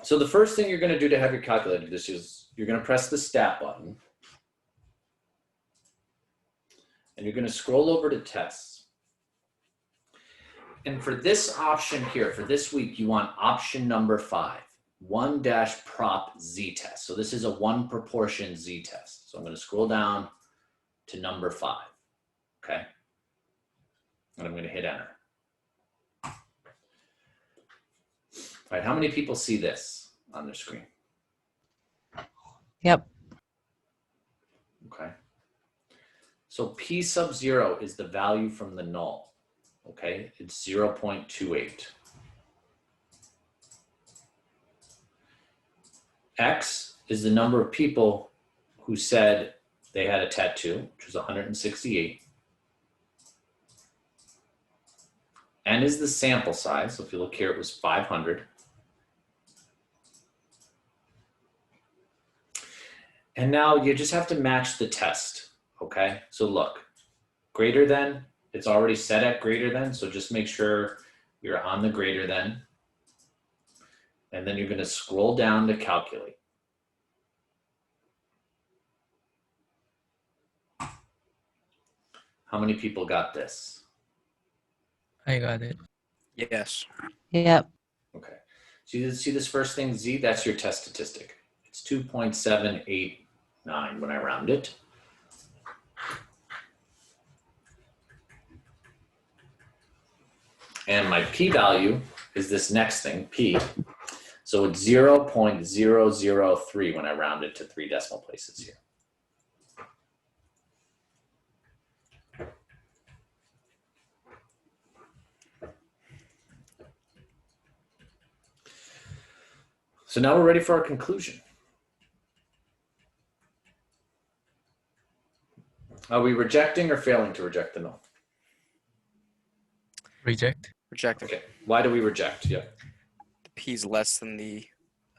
So the first thing you're gonna do to have your calculator, this is, you're gonna press the stat button, and you're gonna scroll over to tests. And for this option here, for this week, you want option number 5. 1-prop z-test. So this is a 1 proportion z-test. So I'm going to scroll down to number 5. Okay. And I'm going to hit enter. All right. How many people see this on their screen? Yep. Okay. So p sub 0 is the value from the null. Okay. It's 0.28. X is the number of people who said they had a tattoo, which was 168. N is the sample size. So if you look here, it was 500. And now you just have to match the test, okay? So look, greater than, it's already set at greater than, so just make sure you're on the greater than. And then you're going to scroll down to calculate. How many people got this? I got it. Yes. Yep. Okay. So you see this first thing, Z, that's your test statistic. It's 2.789 when I round it. And my p-value is this next thing, p. So it's 0.003 when I round it to 3 decimal places here. So now we're ready for our conclusion. Are we rejecting or failing to reject the null? Reject. Reject. Okay, why do we reject? Yeah. The p is less than the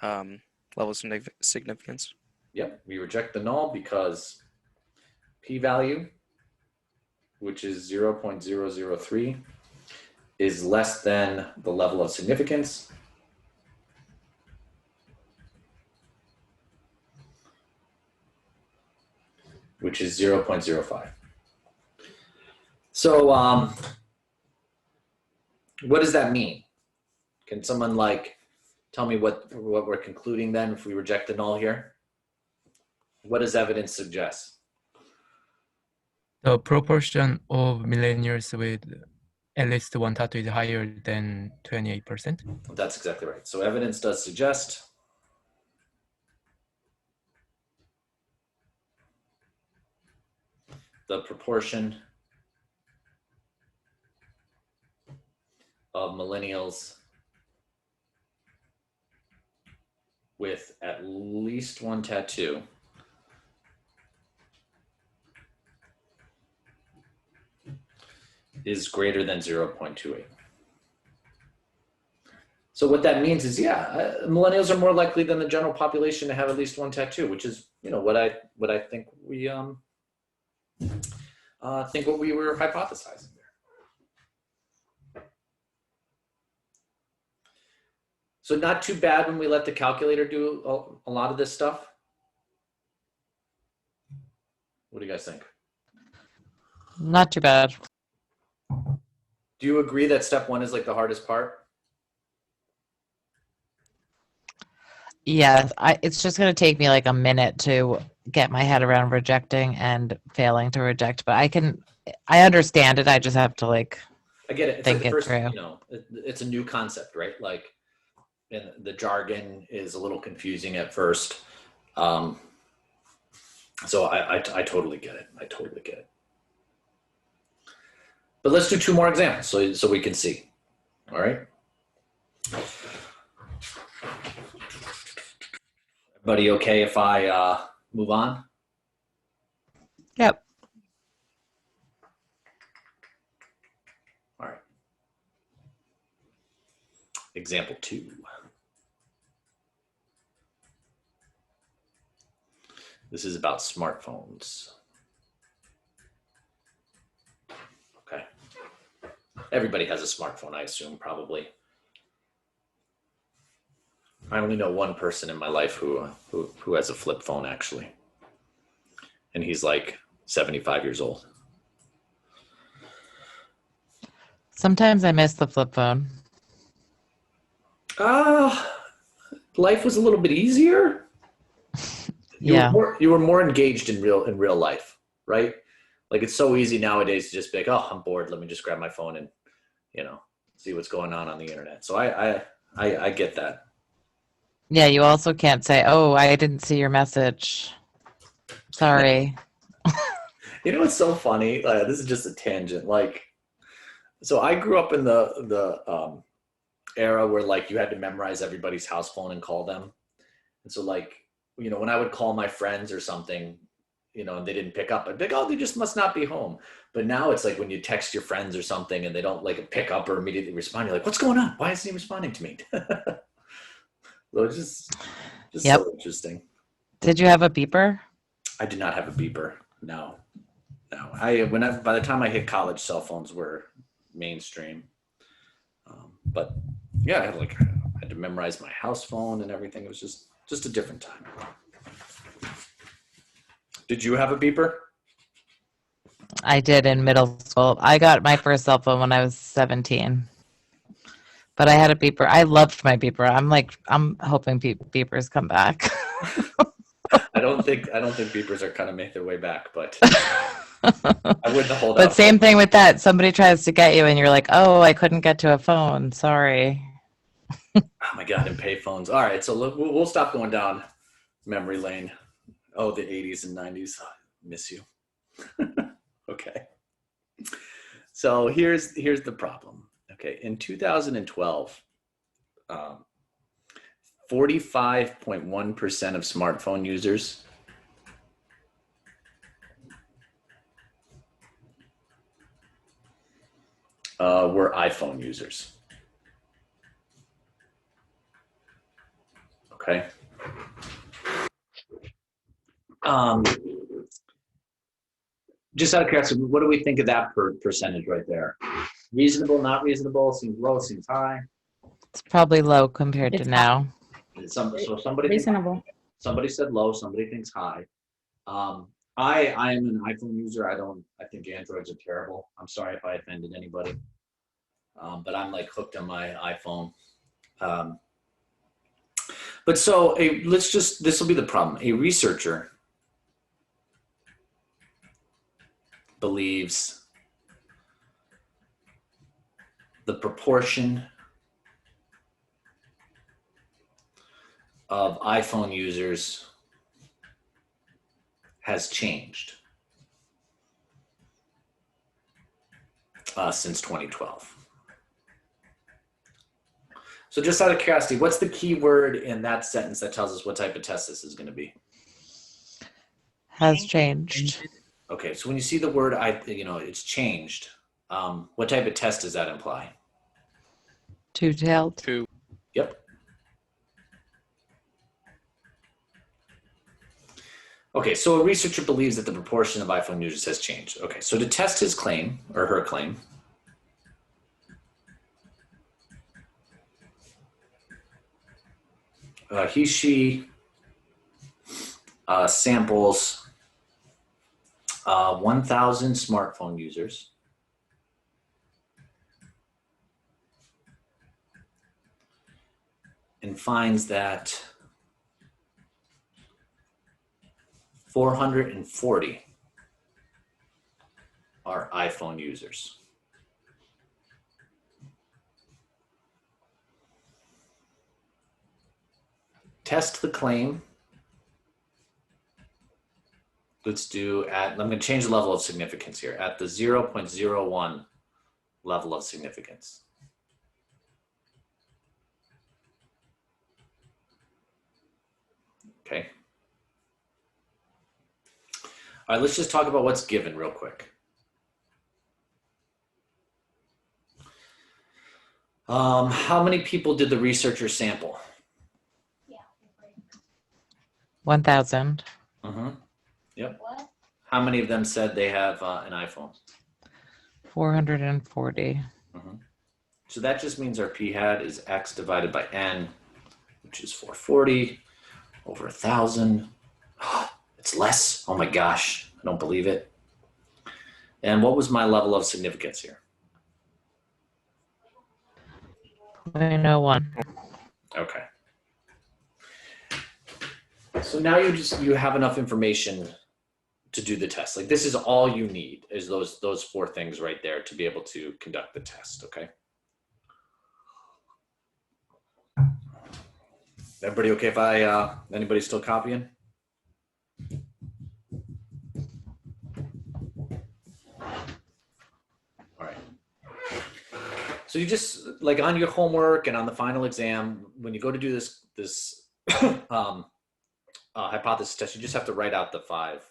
level of significance. Yep, we reject the null because p-value, which is 0.003, is less than the level of significance. Which is 0.05. So what does that mean? Can someone tell me what we're concluding then if we reject the null here? What does evidence suggest? The proportion of millennials with at least one tattoo is higher than 28%. That's exactly right. So evidence does suggest the proportion of millennials with at least one tattoo is greater than 0.28. So what that means is, yeah, millennials are more likely than the general population to have at least one tattoo, which is, what I think we what we were hypothesizing there. So not too bad when we let the calculator do a lot of this stuff. What do you guys think? Not too bad. Do you agree that step 1 is like the hardest part? Yeah, it's just going to take me like a minute to get my head around rejecting and failing to reject, but I understand it. I just have to like I get it. It's think like the it first, through. it's a new concept, right? Like, and the jargon is a little confusing at first. So I totally get it. I totally get it. But let's do 2 more examples so we can see. All right. Everybody okay if I move on? Yep. All right. Example 2. This is about smartphones. Okay. Everybody has a smartphone, I assume, probably. I only know one person in my life who has a flip phone, actually. And he's like 75 years old. Sometimes I miss the flip phone. Life was a little bit easier. Yeah. You were more engaged in real life, right? Like it's so easy nowadays to just be like, oh, I'm bored. Let me just grab my phone and, see what's going on the internet. So I get that. Yeah, you also can't say, "Oh, I didn't see your message. Sorry." You know what's so funny? This is just a tangent. Like, so I grew up in the era where like you had to memorize everybody's house phone and call them. And so like, when I would call my friends or something, and they didn't pick up, I'd be like, oh, they just must not be home. But now it's like when you text your friends or something and they don't like pick up or immediately respond, you're like, what's going on? Why isn't he responding to me? So it's just Yep. so interesting. Did you have a beeper? I did not have a beeper. No. By the time I hit college, cell phones were mainstream. But yeah, I had to memorize my house phone and everything. It was just a different time. Did you have a beeper? I did in middle school. I got my first cell phone when I was 17. But I had a beeper. I loved my beeper. I'm hoping beepers come back. I don't think beepers are kind of make their way back, but I wouldn't hold out. But same thing with that. Somebody tries to get you and you're like, "Oh, I couldn't get to a phone. Sorry." Oh my God, and payphones. All right, so look, we'll stop going down memory lane. Oh, the 80s and 90s. Oh, miss you. Okay. So here's the problem. Okay, in 2012, 45.1% of smartphone users were iPhone users. Okay. Just out of curiosity, what do we think of that percentage right there? Reasonable, not reasonable? Seems low, seems high. It's probably low compared to It's now. So somebody Reasonable. somebody said low, somebody thinks high. I am an iPhone user. I think Androids are terrible. I'm sorry if I offended anybody. But I'm like hooked on my iPhone. But so this will be the problem. A researcher believes the proportion of iPhone users has changed since 2012. So just out of curiosity, what's the key word in that sentence that tells us what type of test this is going to be? Has changed. Okay, so when you see the word, it's changed. What type of test does that imply? Two-tailed. Two. Yep. Okay, so a researcher believes that the proportion of iPhone users has changed. Okay, so to test his claim or her claim, she samples 1,000 smartphone users. And finds that 440 are iPhone users. Test the claim. Let's do I'm going to change the level of significance here at the 0.01 level of significance. Okay. All right, let's just talk about what's given real quick. How many people did the researcher sample? 1,000. Mm-hmm. Yep. How many of them said they have an iPhone? 440. Mm-hmm. So that just means our p-hat is x divided by n, which is 440 over 1,000. It's less. Oh my gosh, I don't believe it. And what was my level of significance here? 0.01. Okay. So now you have enough information to do the test. Like, this is all you need, is those 4 things right there to be able to conduct the test. Okay. Everybody okay if anybody still copying? All right. So you just, like, on your homework and on the final exam, when you go to do this hypothesis test, you just have to write out the 5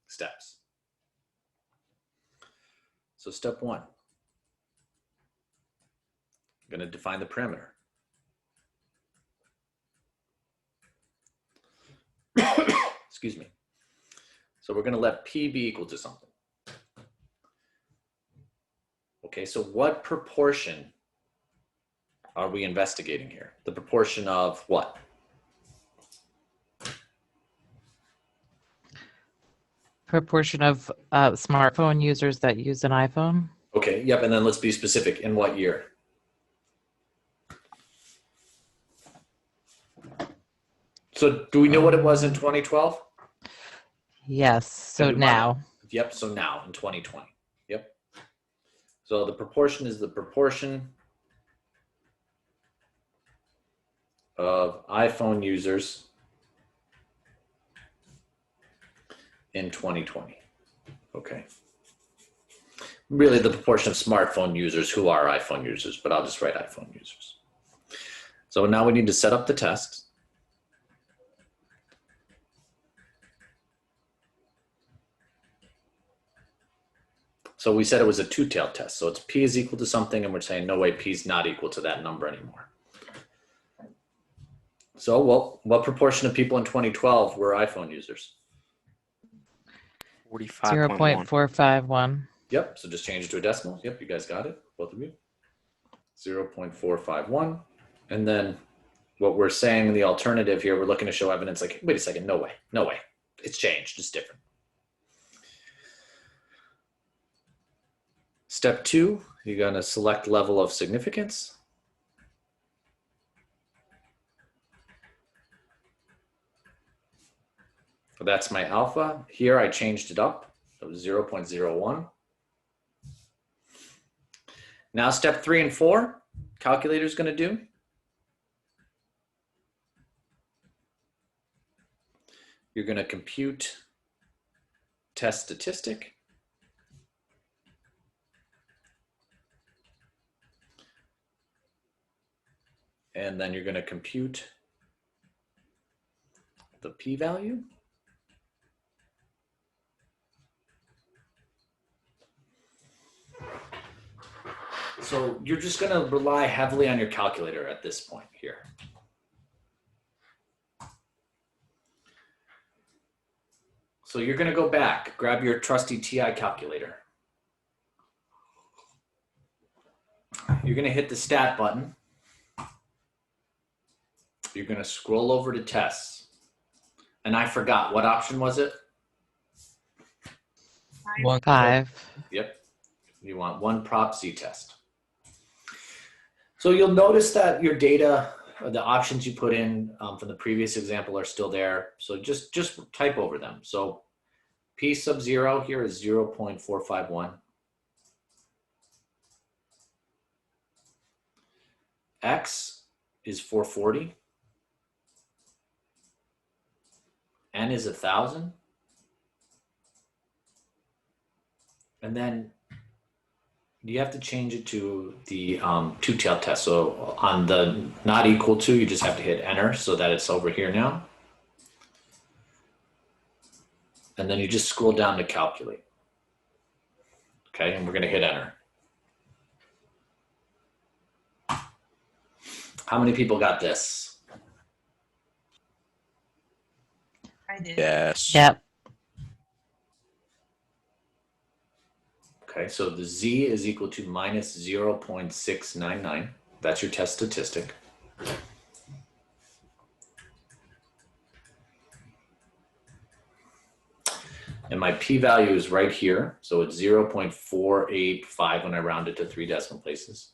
steps. So step 1, I'm going to define the parameter. Excuse me. So we're going to let P be equal to something. Okay, so what proportion are we investigating here? The proportion of what? Proportion of smartphone users that use an iPhone. Okay, yep, and then let's be specific. In what year? So do we know what it was in 2012? Yes. So Everybody? now. Yep, so now in 2020. Yep. So the proportion is the proportion of iPhone users in 2020. Okay. Really the proportion of smartphone users who are iPhone users, but I'll just write iPhone users. So now we need to set up the test. So we said it was a two-tailed test. So it's P is equal to something, and we're saying, no way, P is not equal to that number anymore. So, well, what proportion of people in 2012 were iPhone users? 45.1. 0.451. Yep, so just change it to a decimal. Yep, you guys got it, both of you. 0.451. And then what we're saying in the alternative here, we're looking to show evidence like, wait a second, no way, no way. It's changed, it's different. Step 2, you're going to select level of significance. That's my alpha. Here I changed it up. It was 0.01. Now step 3 and 4, calculator is going to do. You're going to compute test statistic. And then you're going to compute the p-value. So you're just going to rely heavily on your calculator at this point here. So you're going to go back, grab your trusty TI calculator. You're going to hit the stat button. you're going to scroll over to tests. And I forgot, what option was it? 5. Yep. You want one prop z-test. So you'll notice that your data, or the options you put in from the previous example are still there. So just type over them. So p sub 0 here is 0.451. X is 440. N is 1,000. And then you have to change it to the two-tailed test. So on the not equal to, you just have to hit enter so that it's over here now. And then you just scroll down to calculate. Okay, and we're going to hit enter. How many people got this? I did. Yes. Yep. Okay, so the z is equal to minus 0.699. That's your test statistic. And my p-value is right here. So it's 0.485 when I round it to 3 decimal places.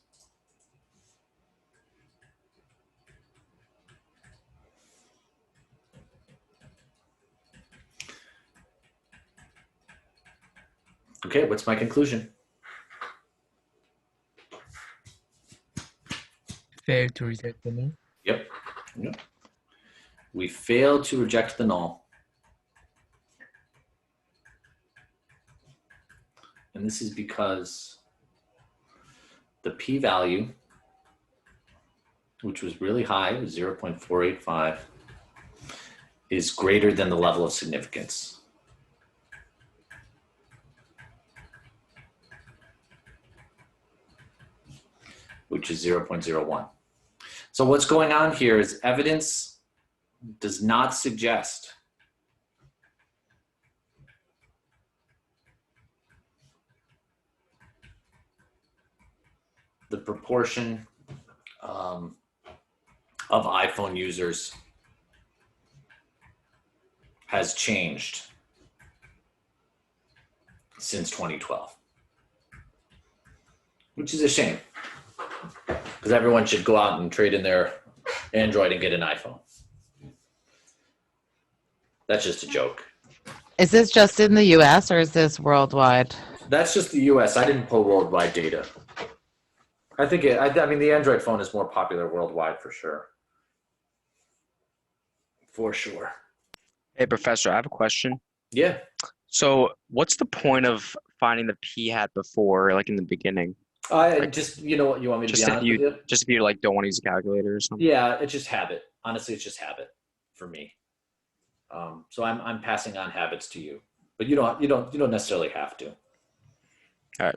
Okay, what's my conclusion? Fail to reject the null. Yep. We failed to reject the null. And this is because the p-value, which was really high, it was 0.485, is greater than the level of significance. Which is 0.01. So what's going on here is evidence does not suggest the proportion of iPhone users has changed since 2012, which is a shame because everyone should go out and trade in their Android and get an iPhone. That's just a joke. Is this just in the US or is this worldwide? That's just the US. I didn't pull worldwide data. I think I mean, the Android phone is more popular worldwide for sure. For sure. Hey, Professor, I have a question. Yeah. So, what's the point of finding the p hat before, like in the beginning? I just, you know what, you want me to be Just if honest with you? just if you like don't want to use a calculator or something. Yeah, it's just habit. Honestly, it's just habit for me. So I'm passing on habits to you, but you don't necessarily have to. All right.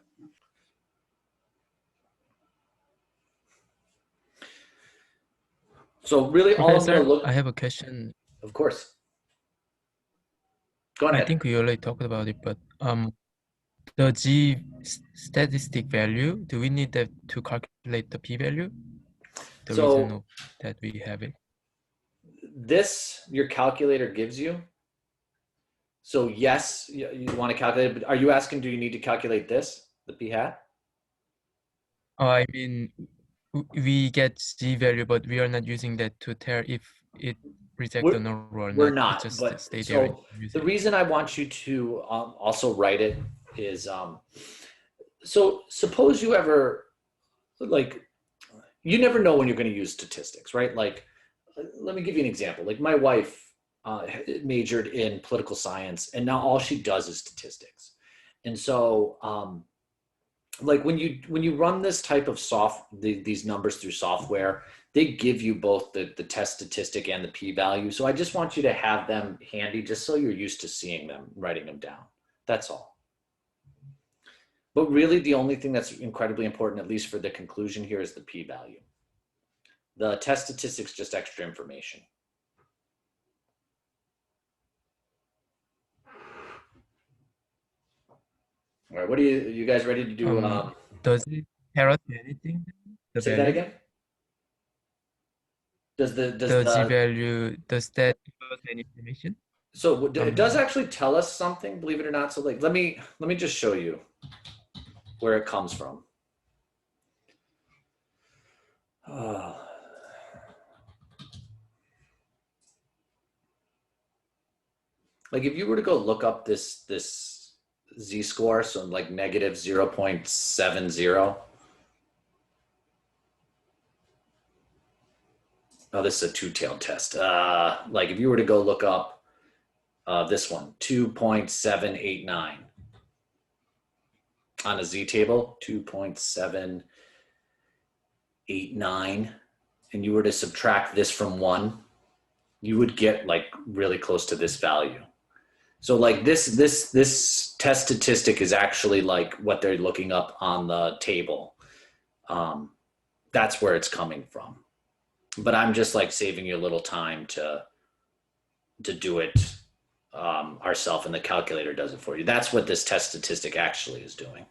So really, all I'm Professor, going to look. I have a question. Of course. Go ahead. I think we already talked about it, but the G statistic value, do we need that to calculate the p-value? The So- reason of that we have it. This your calculator gives you. So yes, you want to calculate, but are you asking, do you need to calculate this, the p hat? Oh, I mean, we get G value, but we are not using that to tell if it rejects We're- the null or We're not. not, It just but stay there and so use the it. reason I want you to also write it is, so suppose you ever, like, you never know when you're going to use statistics, right? Like, let me give you an example. Like my wife majored in political science, and now all she does is statistics. And so, like when you run this type of these numbers through software, they give you both the test statistic and the p-value. So I just want you to have them handy just so you're used to seeing them, writing them down. That's all. But really the only thing that's incredibly important, at least for the conclusion here, is the p-value. The test statistics, just extra information. All right, what are you guys ready to do? Does it tell us anything? The Say value? that again? Does the G value, does that give us any information? so it does actually tell us something, believe it or not. So like, let me just show you where it comes from. Like if you were to go look up this z-score, so like negative 0.70. Oh, this is a two-tailed test. Like if you were to go look up this one, 2.789 on a z-table, 2.789, and you were to subtract this from 1, you would get like really close to this value. So like this test statistic is actually like what they're looking up on the table. That's where it's coming from. But I'm just like saving you a little time to do it ourselves, and the calculator does it for you. That's what this test statistic actually is doing.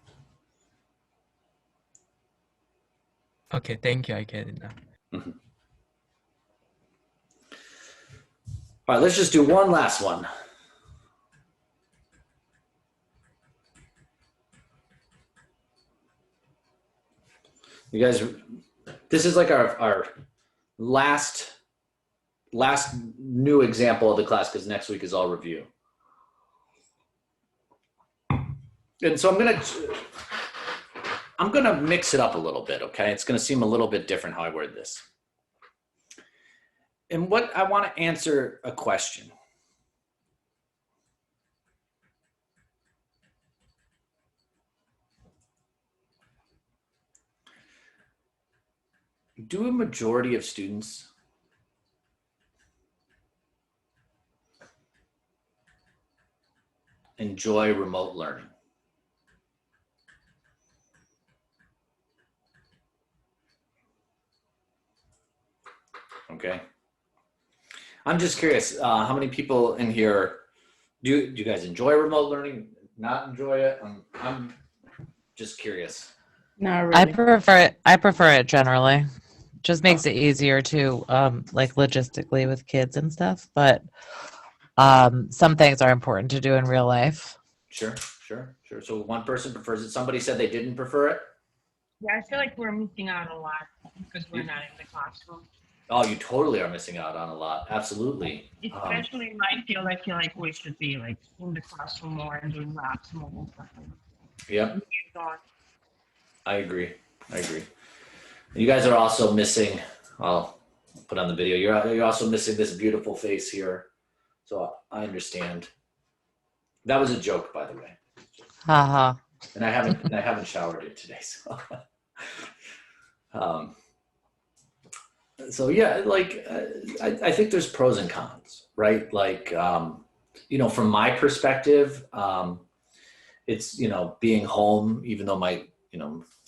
Okay, thank you. I get it now. Mm-hmm. All right, let's just do one last one. You guys, this is like our last new example of the class, because next week is all review. And so I'm gonna mix it up a little bit, okay? It's gonna seem a little bit different how I word this. And what I want to answer a question. Do a majority of students enjoy remote learning? Okay. I'm just curious, how many people in here, do you guys enjoy remote learning? Not enjoy it? I'm just curious. Not I really. prefer it generally. Just makes it easier to like logistically with kids and stuff, but some things are important to do in real life. Sure. So one person prefers it. Somebody said they didn't prefer it. Yeah, I feel like we're missing out a lot because we're not in the classroom. Oh, you totally are missing out on a lot. Absolutely. Especially in my field, I feel like we should be like in the classroom more and doing labs more and stuff. Yep. I agree. You guys are also missing, I'll put on the video, you're also missing this beautiful face here. So I understand. That was a joke, by the way. Haha. And I haven't showered it today, so. So yeah, like I think there's pros and cons, right? Like, from my perspective, it's, being home, even though my,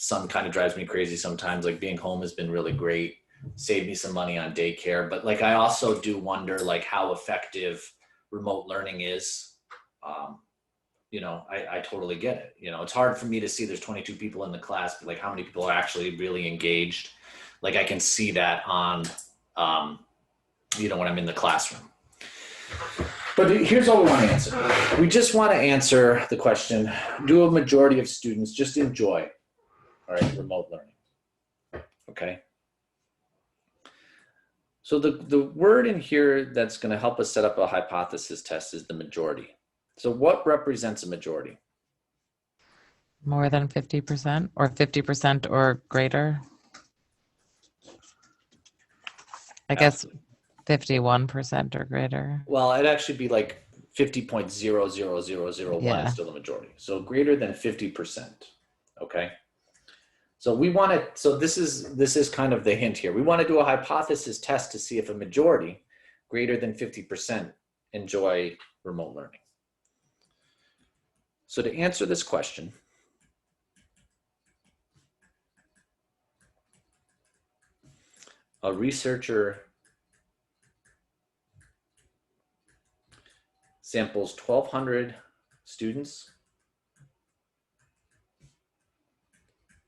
son kind of drives me crazy sometimes, like being home has been really great, saved me some money on daycare. But like, I also do wonder like how effective remote learning is. I totally get it. It's hard for me to see there's 22 people in the class, but like how many people are actually really engaged. Like I can see that on, when I'm in the classroom. But here's all we want to answer. We just want to answer the question, do a majority of students just enjoy, all right, remote learning? Okay. So the word in here that's going to help us set up a hypothesis test is the majority. So what represents a majority? More than 50% or 50% or greater. I guess 51% or greater. Well, it'd actually be like 50.00001 Yeah. is still the majority. So greater than 50%. Okay. So this is kind of the hint here. We want to do a hypothesis test to see if a majority greater than 50% enjoy remote learning. So to answer this question, a researcher samples 1,200 students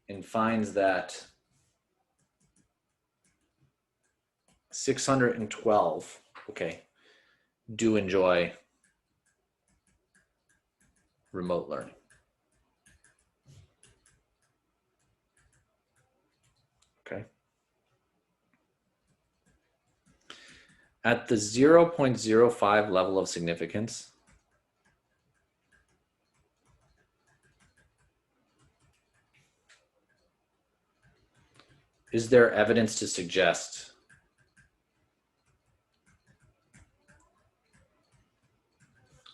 and finds that 612, okay, do enjoy remote learning. Okay. At the 0.05 level of significance, is there evidence to suggest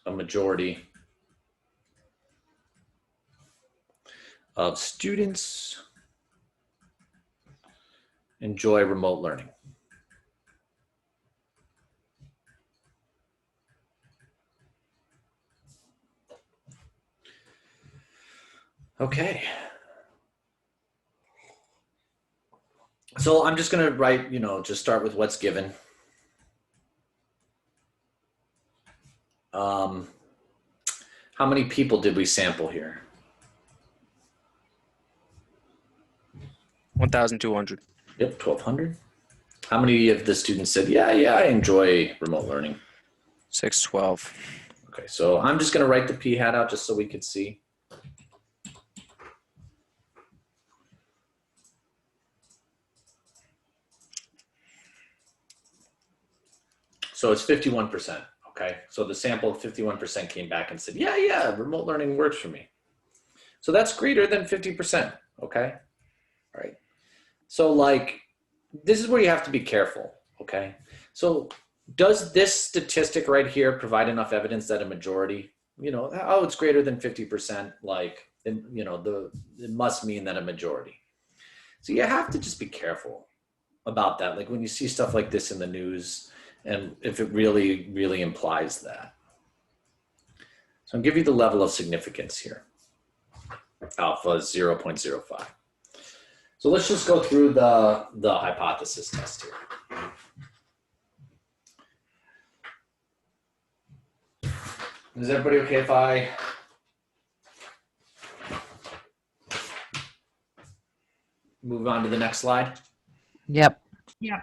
a majority of students enjoy remote learning? Okay. So I'm just going to write, just start with what's given. How many people did we sample here? 1,200. Yep, 1,200. How many of the students said, yeah, I enjoy remote learning? 612. Okay, so I'm just going to write the p hat out just so we could see. So it's 51%. Okay, so the sample of 51% came back and said, yeah, remote learning works for me. So that's greater than 50%. Okay, all right. So like, this is where you have to be careful. Okay, so does this statistic right here provide enough evidence that a majority, oh, it's greater than 50%, like, it must mean that a majority. So you have to just be careful about that. Like when you see stuff like this in the news, and if it really, really implies that. So I'll give you the level of significance here. Alpha is 0.05. So let's just go through the hypothesis test here. Is everybody okay if I move on to the next slide? Yep. Yeah.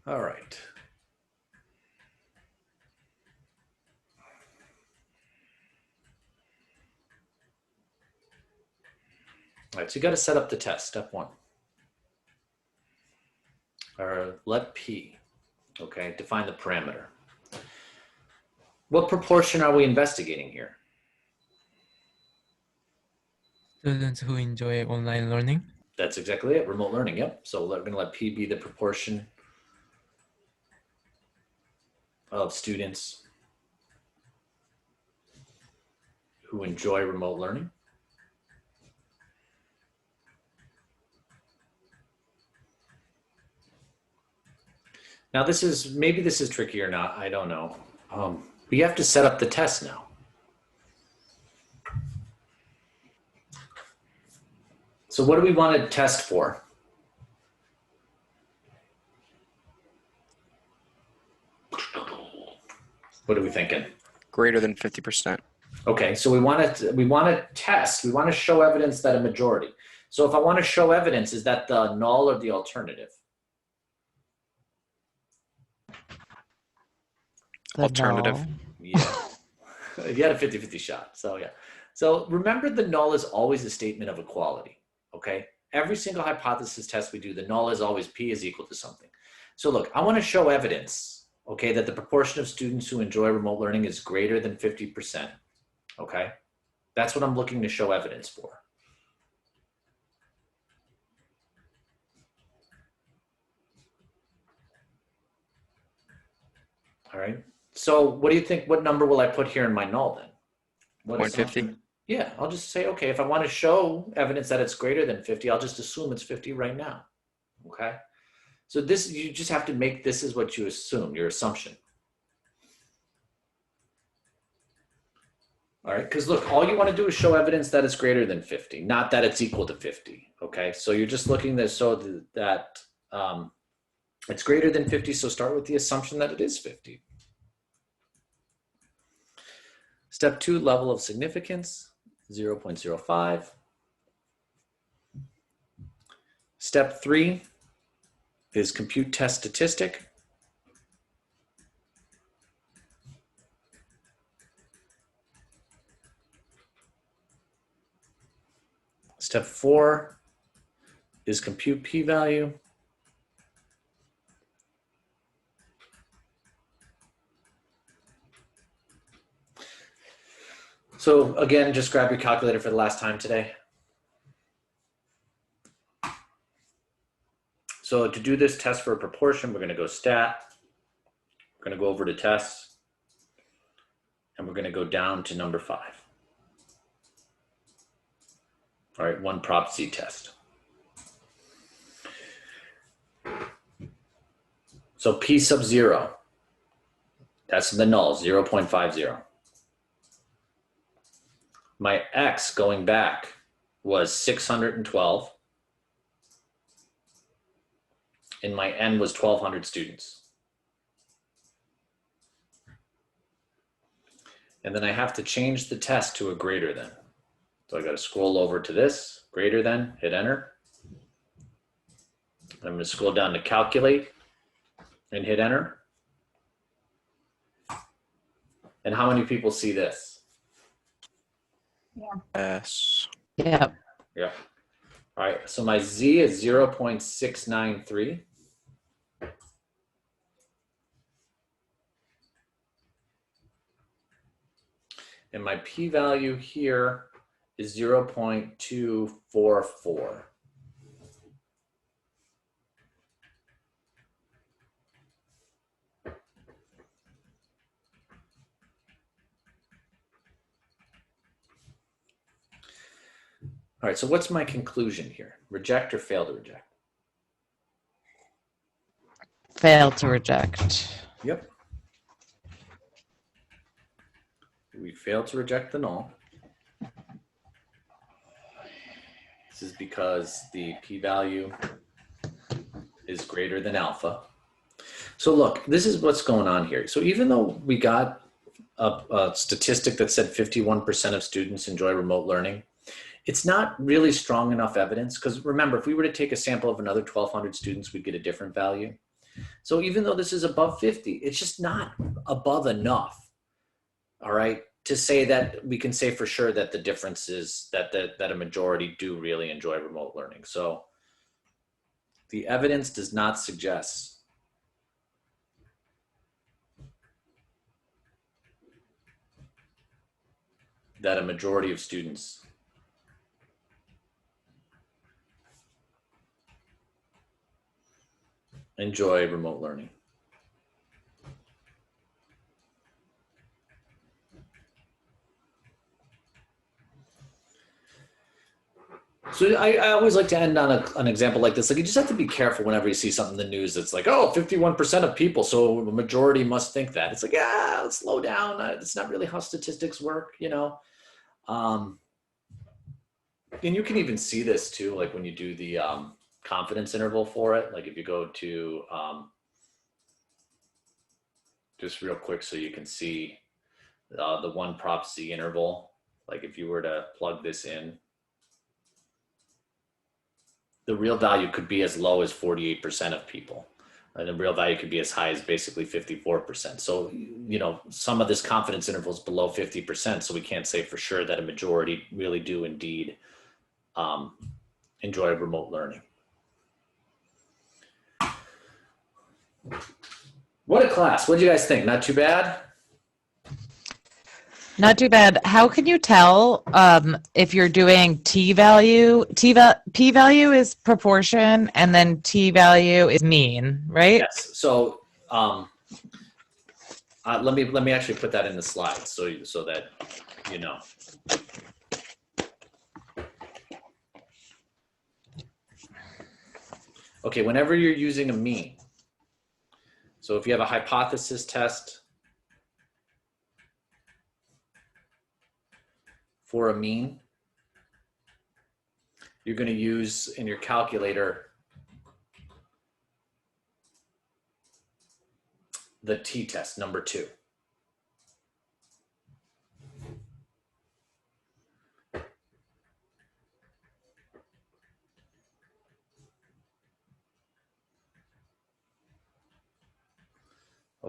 All right. All right, so you got to set up the test, step one. Or let P, okay, define the parameter. What proportion are we investigating here? Students who enjoy online learning. That's exactly it, remote learning, yep. So we're gonna let P be the proportion of students who enjoy remote learning. Now maybe this is tricky or not, I don't know. But you have to set up the test now. So what do we want to test for? What are we thinking? Greater than 50%. Okay, so we want to test, we want to show evidence that a majority. So if I want to show evidence, is that the null or the alternative? The Alternative. null. Yeah. You had a 50-50 shot. So yeah. So remember, the null is always a statement of equality. Okay. Every single hypothesis test we do, the null is always P is equal to something. So look, I want to show evidence, okay, that the proportion of students who enjoy remote learning is greater than 50%. Okay. That's what I'm looking to show evidence for. All right. So what do you think, what number will I put here in my null then? What 0.50? assumption? Yeah, I'll just say, okay, if I want to show evidence that it's greater than 50, I'll just assume it's 50 right now. Okay. So this, you just have to make this is what you assume, your assumption. All right, because look, all you want to do is show evidence that it's greater than 50, not that it's equal to 50. Okay, so you're just looking to show that it's greater than 50, so start with the assumption that it is 50. Step 2, level of significance, 0.05. Step 3 is compute test statistic. Step 4 is compute p-value. So again, just grab your calculator for the last time today. So to do this test for a proportion, we're going to go stat. We're going to go over to tests. And we're going to go down to number 5. All right, one prop C test. So P sub 0, that's the null, 0.50. My X going back was 612. And my N was 1,200 students. And then I have to change the test to a greater than. So I got to scroll over to this, greater than, hit enter. I'm going to scroll down to calculate and hit enter. And how many people see this? Yes. Yep. Yeah. All right, so my Z is 0.693. And my p-value here is 0.244. All right, so what's my conclusion here? Reject or fail to reject? Fail to reject. Yep. We failed to reject the null. This is because the p-value is greater than alpha. So look, this is what's going on here. So even though we got a statistic that said 51% of students enjoy remote learning, it's not really strong enough evidence, because remember, if we were to take a sample of another 1,200 students, we'd get a different value. So even though this is above 50, it's just not above enough, all right, to say that we can say for sure that the difference is that a majority do really enjoy remote learning. So the evidence does not suggest that a majority of students enjoy remote learning. So I always like to end on an example like this. Like, you just have to be careful whenever you see something in the news that's like, oh, 51% of people, so a majority must think that. It's like, yeah, let's slow down. It's not really how statistics work, you know. And you can even see this too, like when you do the confidence interval for it. Like if you go to, just real quick so you can see the one prop C interval. Like if you were to plug this in, the real value could be as low as 48% of people. And the real value could be as high as basically 54%. So, you know, some of this confidence interval is below 50%. So we can't say for sure that a majority really do indeed enjoy remote learning. What a class. What do you guys think? Not too bad? Not too bad. How can you tell if you're doing p-value? P-value is proportion, and then t-value is mean, right? Yes. So let me actually put that in the slides so that you know. Okay, whenever you're using a mean, so if you have a hypothesis test for a mean, you're going to use in your calculator the t-test, number 2.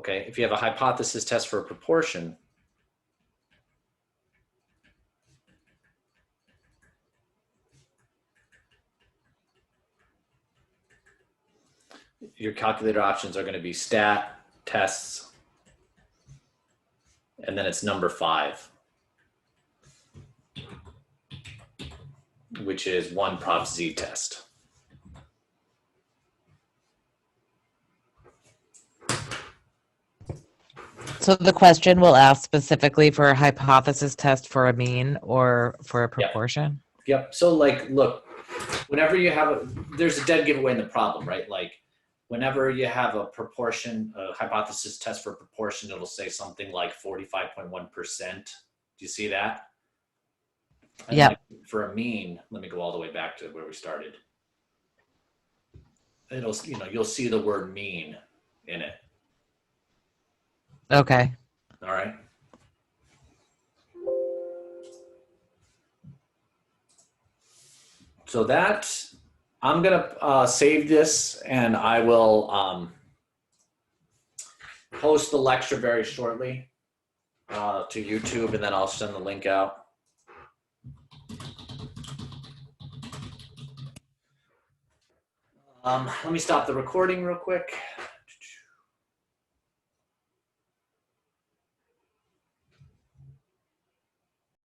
Okay, if you have a hypothesis test for a proportion, your calculator options are going to be stat, tests, and then it's number 5, which is 1 Prop Z test. So the question will ask specifically for a hypothesis test for a mean or for a proportion? Yep. So like, look, whenever you have there's a dead giveaway in the problem, right? Like whenever you have a proportion, a hypothesis test for a proportion, it'll say something like 45.1%. Do you see that? And Yep. like for a mean, let me go all the way back to where we started. It'll, you'll see the word mean in it. Okay. All right. So that, I'm gonna save this and I will post the lecture very shortly to YouTube, and then I'll send the link out. Let me stop the recording real quick.